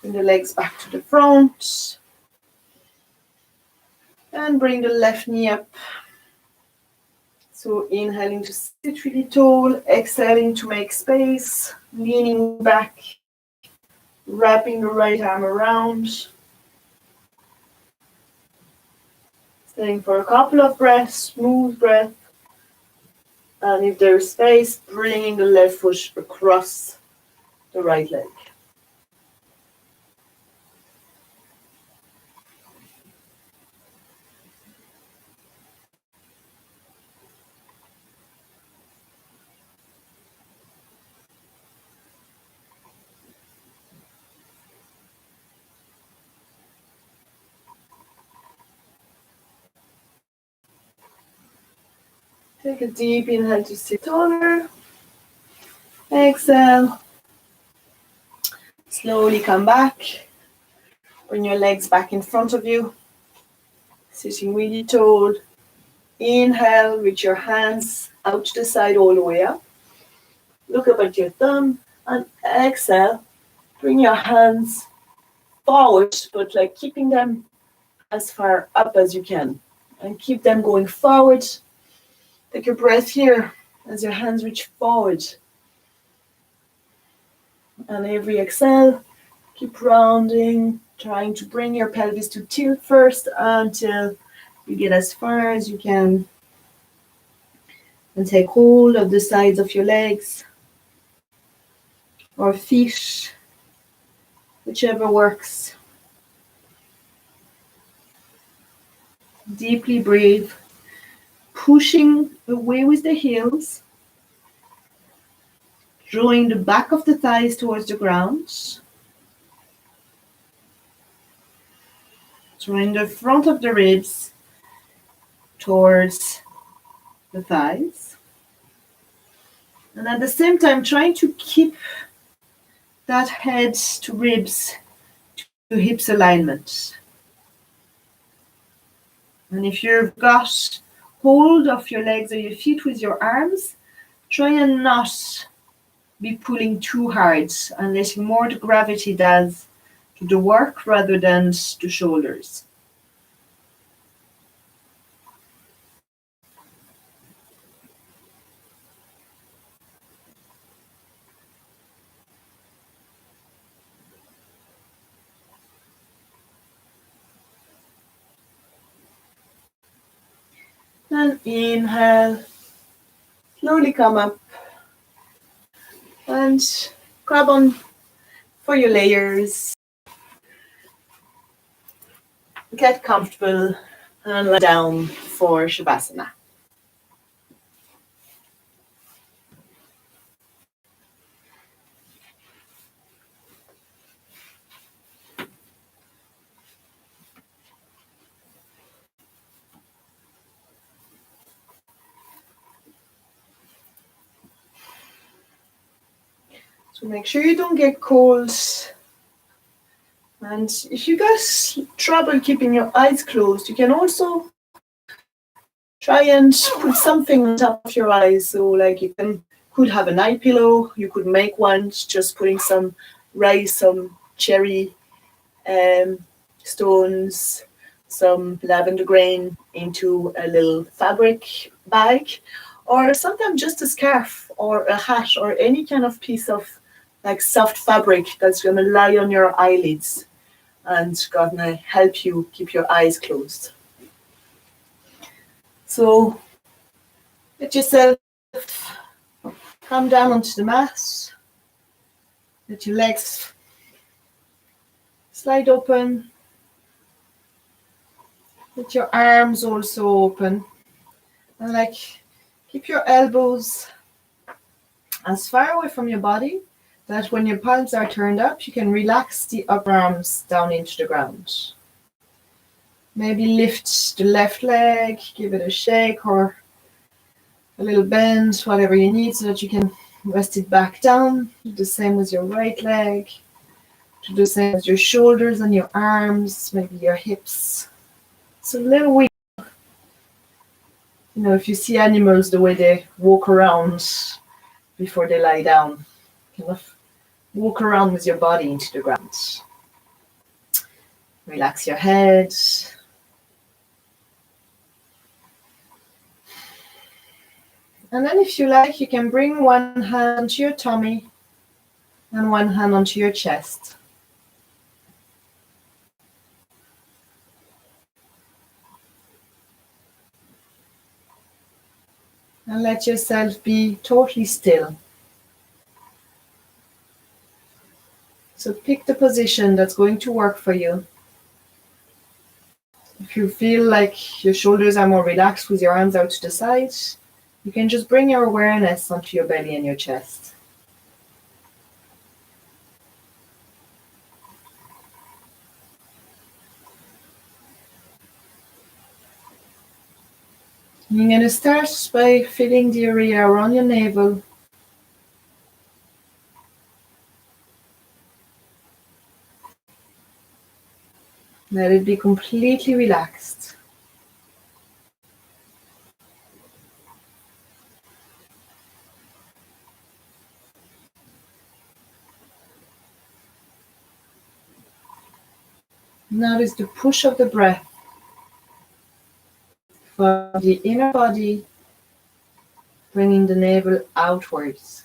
Speaker 1: Bring the legs back to the front. And bring the left knee up. So inhaling to sit really tall, exhaling to make space, leaning back, wrapping the right arm around. Staying for a couple of breaths, smooth breath. And if there's space, bringing the left foot across the right leg. Take a deep inhale to sit taller. Exhale. Slowly come back. Bring your legs back in front of you. Sitting really tall. Inhale, reach your hands out to the side all the way up. Look up at your thumb and exhale. Bring your hands forward, but like keeping them as far up as you can. And keep them going forward. Take your breath here as your hands reach forward. And every exhale, keep rounding, trying to bring your pelvis to tilt first until you get as far as you can. And take hold of the sides of your legs or feet, whichever works. Deeply breathe, pushing away with the heels, drawing the back of the thighs towards the ground, drawing the front of the ribs towards the thighs. And at the same time, trying to keep that head to ribs to hips alignment. And if you've got hold of your legs or your feet with your arms, try and not be pulling too hard and letting more the gravity does to the work rather than the shoulders. And inhale, slowly come up and grab on for your layers. Get comfortable and lie down for Shavasana. So make sure you don't get cold. And if you get trouble keeping your eyes closed, you can also try and put something on top of your eyes. So like you could have an eye pillow, you could make one just putting some rice, some cherry stones, some lavender grain into a little fabric bag, or sometimes just a scarf or a hat or any kind of piece of like soft fabric that's going to lie on your eyelids and going to help you keep your eyes closed. So let yourself come down onto the mat. Let your legs slide open. Let your arms also open. And like keep your elbows as far away from your body that when your palms are turned up, you can relax the upper arms down into the ground. Maybe lift the left leg, give it a shake or a little bend, whatever you need, so that you can rest it back down. Do the same with your right leg. Do the same with your shoulders and your arms, maybe your hips. So a little wiggle. You know, if you see animals, the way they walk around before they lie down, kind of walk around with your body into the ground. Relax your head. And then if you like, you can bring one hand onto your tummy and one hand onto your chest. And let yourself be totally still. So pick the position that's going to work for you. If you feel like your shoulders are more relaxed with your arms out to the side, you can just bring your awareness onto your belly and your chest. You're going to start by feeling the area around your navel. Let it be completely relaxed. Notice the push of the breath from the inner body, bringing the navel outwards.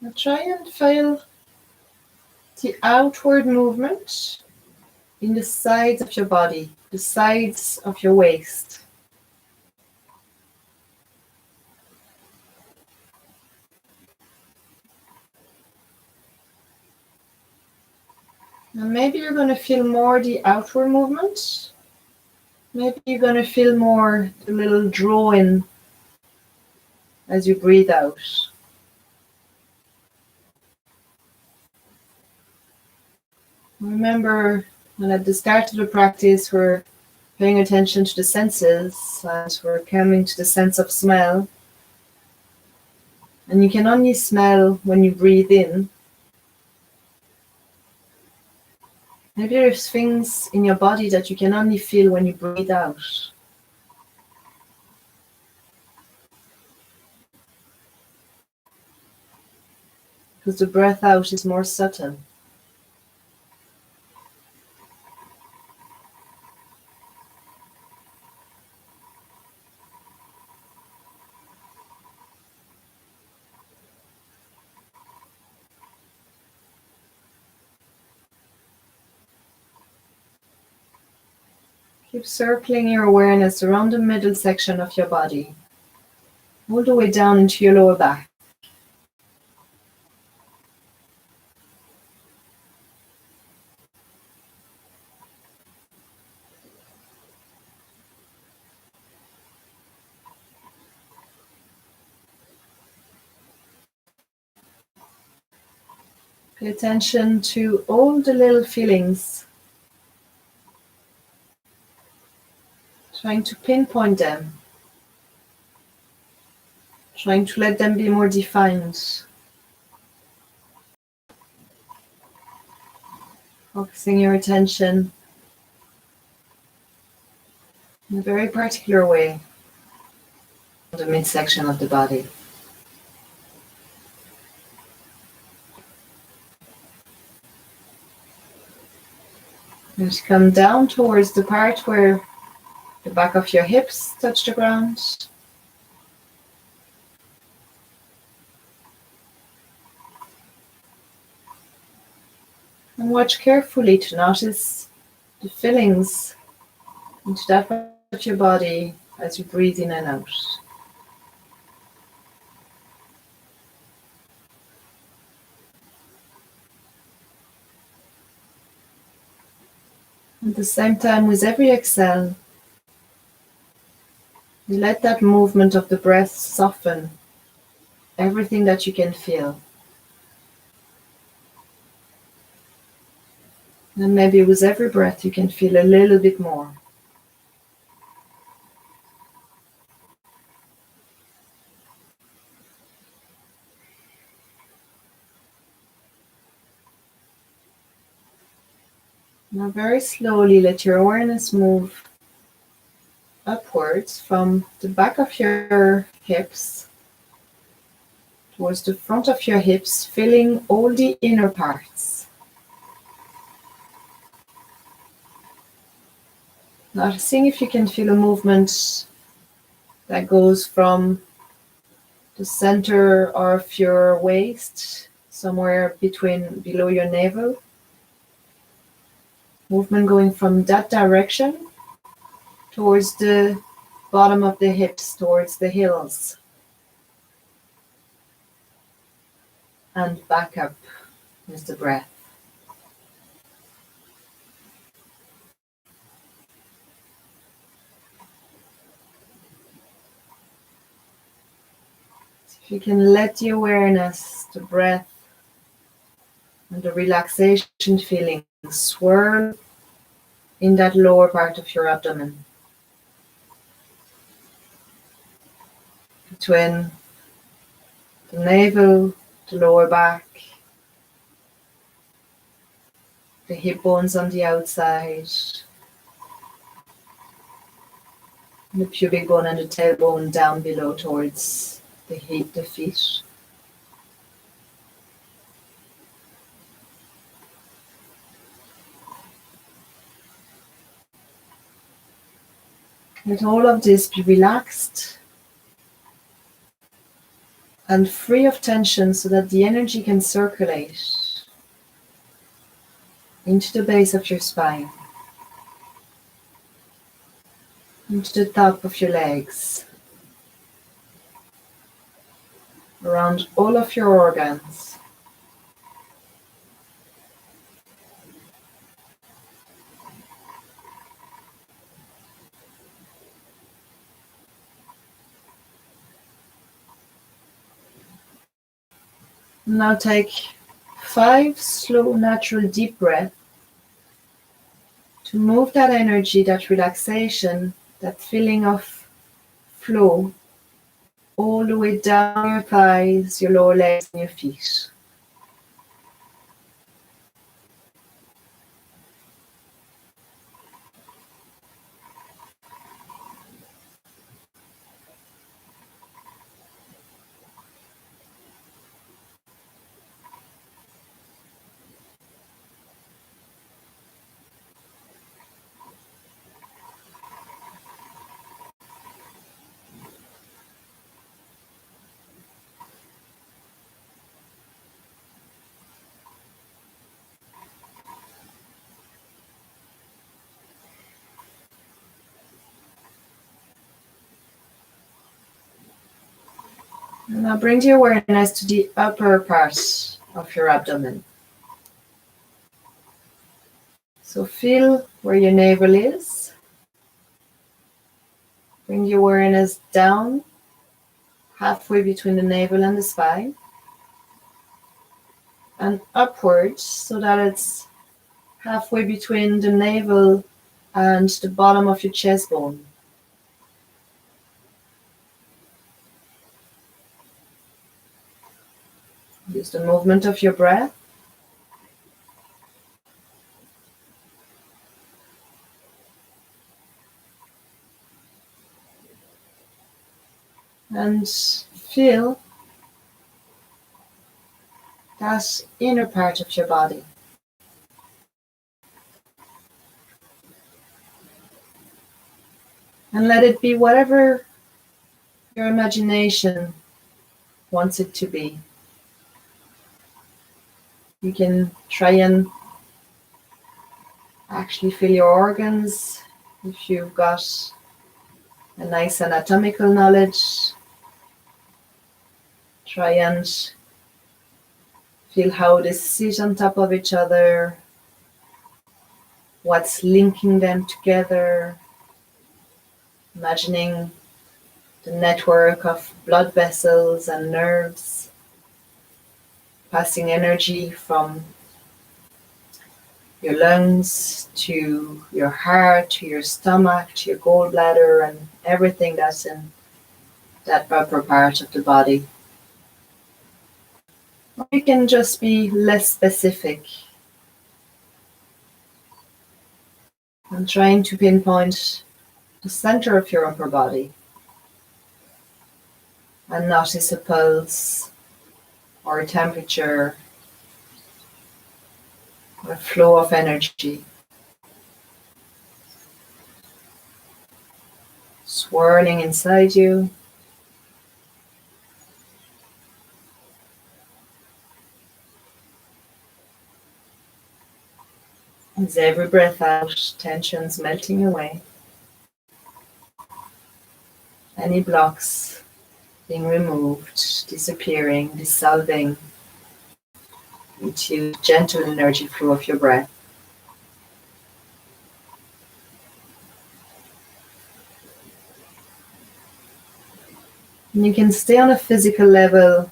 Speaker 1: Now try and feel the outward movement in the sides of your body, the sides of your waist. And maybe you're going to feel more the outward movement. Maybe you're going to feel more the little draw in as you breathe out. Remember, when at the start of the practice, we're paying attention to the senses, and we're coming to the sense of smell. And you can only smell when you breathe in. Maybe there's things in your body that you can only feel when you breathe out. Because the breath out is more subtle. Keep circling your awareness around the middle section of your body, all the way down into your lower back. Pay attention to all the little feelings, trying to pinpoint them, trying to let them be more defined. Focusing your attention in a very particular way on the midsection of the body. Just come down towards the part where the back of your hips touch the ground. And watch carefully to notice the fillings into that part of your body as you breathe in and out. At the same time, with every exhale, you let that movement of the breath soften everything that you can feel. And maybe with every breath you can feel a little bit more. Now very slowly let your awareness move upwards from the back of your hips towards the front of your hips, filling all the inner parts. Now seeing if you can feel a movement that goes from the center of your waist, somewhere below your navel. Movement going from that direction towards the bottom of the hips, towards the heels. And back up with the breath. If you can let the awareness, the breath, and the relaxation feeling swirl in that lower part of your abdomen, between the navel, the lower back, the hip bones on the outside, and the pubic bone and the tailbone down below towards the feet. Let all of this be relaxed and free of tension so that the energy can circulate into the base of your spine, into the top of your legs, around all of your organs. Now take 5 slow, natural, deep breaths to move that energy, that relaxation, that feeling of flow all the way down your thighs, your lower legs, and your feet. And now bring the awareness to the upper part of your abdomen. So feel where your navel is. Bring the awareness down, halfway between the navel and the spine, and upwards so that it's halfway between the navel and the bottom of your chest bone. Use the movement of your breath and feel that inner part of your body. And let it be whatever your imagination wants it to be. You can try and actually feel your organs if you've got a nice anatomical knowledge. Try and feel how they sit on top of each other, what's linking them together, imagining the network of blood vessels and nerves passing energy from your lungs to your heart, to your stomach, to your gallbladder, and everything that's in that upper part of the body. Or you can just be less specific and trying to pinpoint the center of your upper body and notice a pulse or a temperature or a flow of energy swirling inside you. As every breath out, tensions melting away. Any blocks being removed, disappearing, dissolving into gentle energy flow of your breath. And you can stay on a physical level,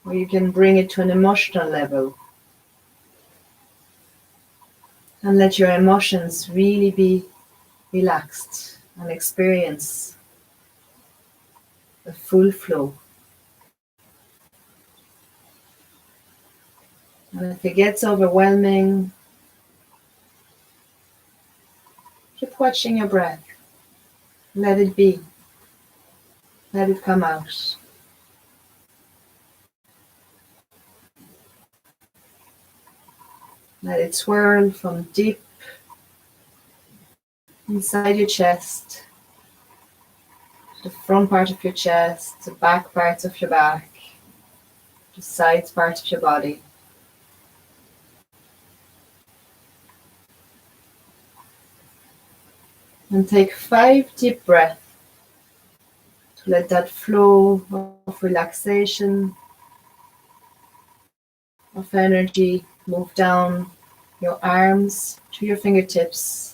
Speaker 1: or you can bring it to an emotional level. And let your emotions really be relaxed and experience the full flow. And if it gets overwhelming, keep watching your breath. Let it be. Let it come out. Let it swirl from deep inside your chest, the front part of your chest, the back parts of your back, the sides part of your body. And take 5 deep breaths to let that flow of relaxation, of energy move down your arms to your fingertips.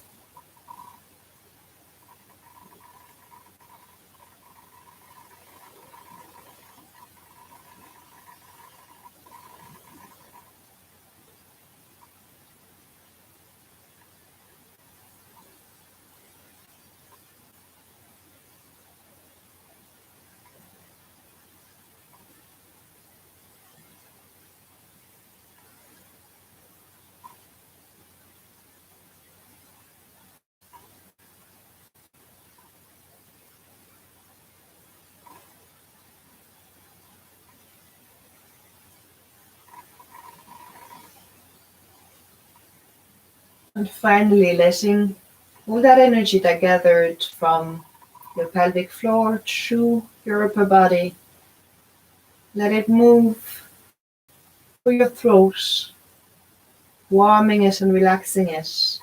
Speaker 1: And finally, letting all that energy that gathered from your pelvic floor through your upper body, let it move through your throat, warming it and relaxing it,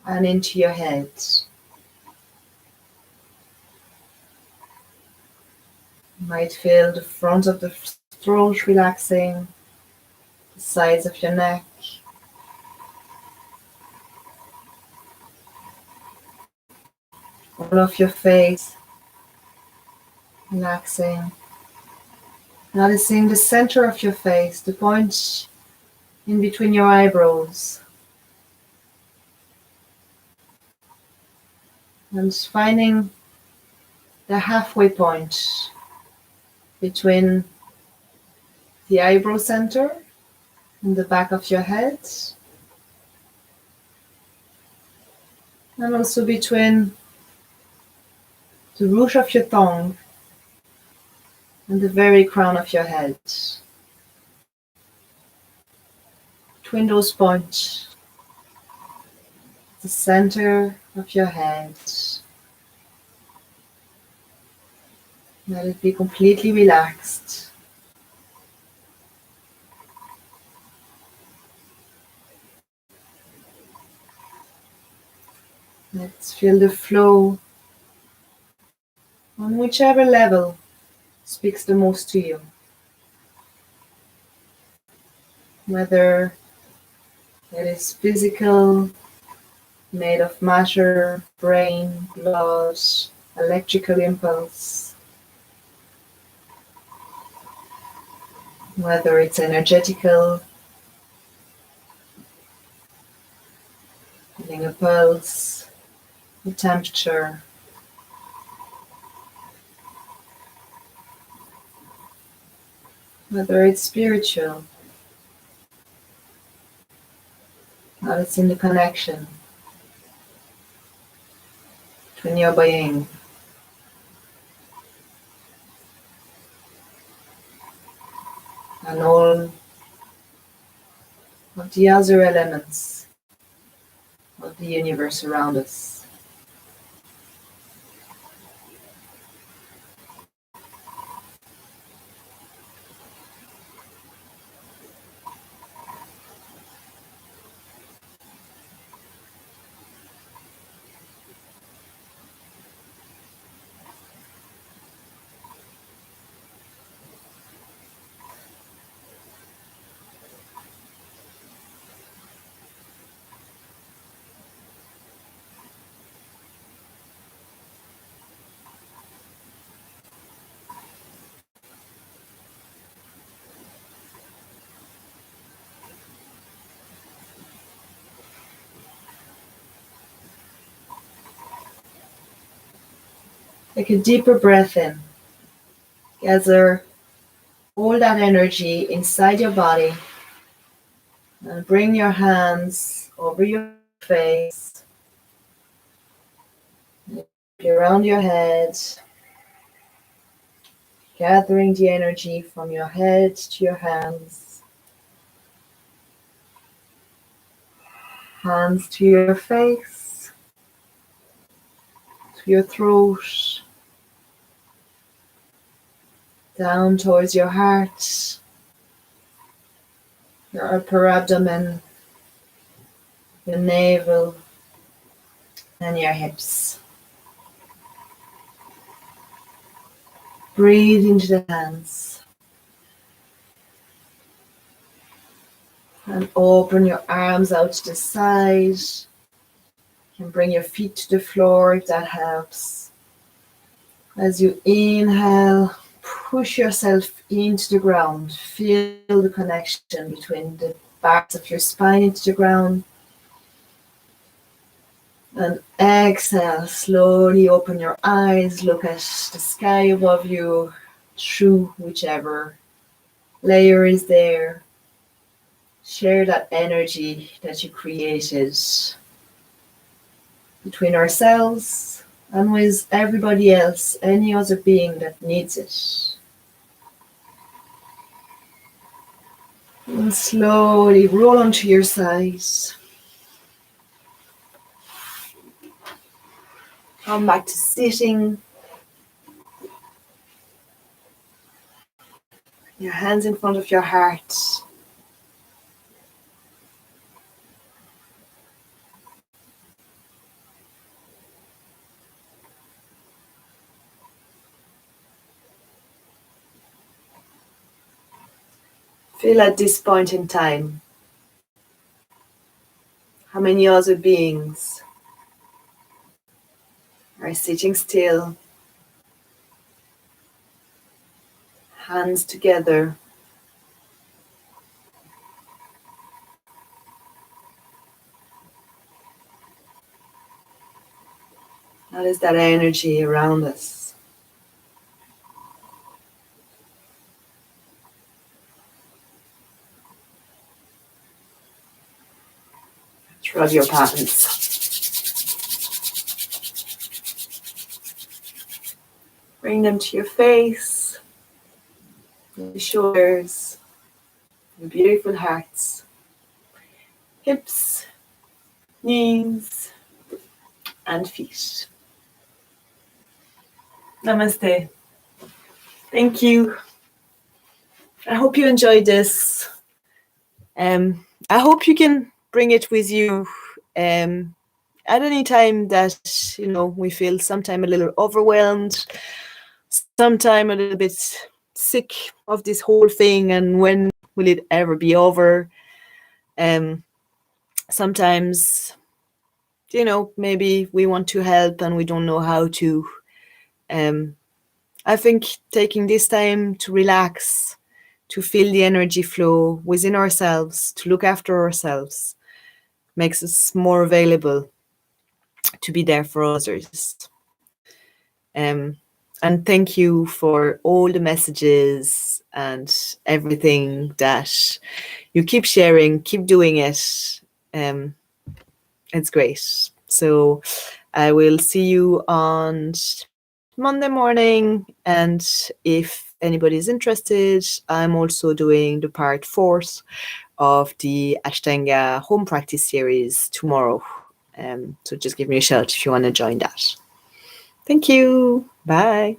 Speaker 1: and into your head. You might feel the front of the throat relaxing, the sides of your neck, all of your face relaxing. Noticing the center of your face, the point in between your eyebrows. And finding the halfway point between the eyebrow center and the back of your head, and also between the root of your tongue and the very crown of your head. Between those points, the center of your head. Let it be completely relaxed. Let's feel the flow on whichever level speaks the most to you. Whether it is physical, made of matter, brain, blood, electrical impulse. Whether it's energetical, feeling a pulse, the temperature. Whether it's spiritual, noticing the connection between your being and all of the other elements of the universe around us. Take a deeper breath in. Gather all that energy inside your body and bring your hands over your face, around your head, gathering the energy from your head to your hands to your face, to your throat, down towards your heart, your upper abdomen, your navel, and your hips. Breathe into the hands and open your arms out to the side. You can bring your feet to the floor if that helps. As you inhale, push yourself into the ground. Feel the connection between the bars of your spine into the ground. And exhale, slowly open your eyes, look at the sky above you through whichever layer is there. Share that energy that you created between ourselves and with everybody else, any other being that needs it. And slowly roll onto your side. Come back to sitting. Your hands in front of your heart. Feel at this point in time how many other beings are sitting still, hands together. How is that energy around us? Rub your palms. Bring them to your face, your shoulders, your beautiful hearts, hips, knees, and feet. Namaste. Thank you. I hope you enjoyed this. I hope you can bring it with you at any time that we feel sometime a little overwhelmed, sometime a little bit sick of this whole thing, and when will it ever be over? Sometimes maybe we want to help and we don't know how to. I think taking this time to relax, to feel the energy flow within ourselves, to look after ourselves, makes us more available to be there for others. And thank you for all the messages and everything that you keep sharing, keep doing it. It's great. So I will see you on Monday morning. And if anybody is interested, I'm also doing the part 4 of the Ashtanga home practice series tomorrow. So just give me a shout if you want to join that. Thank you. Bye.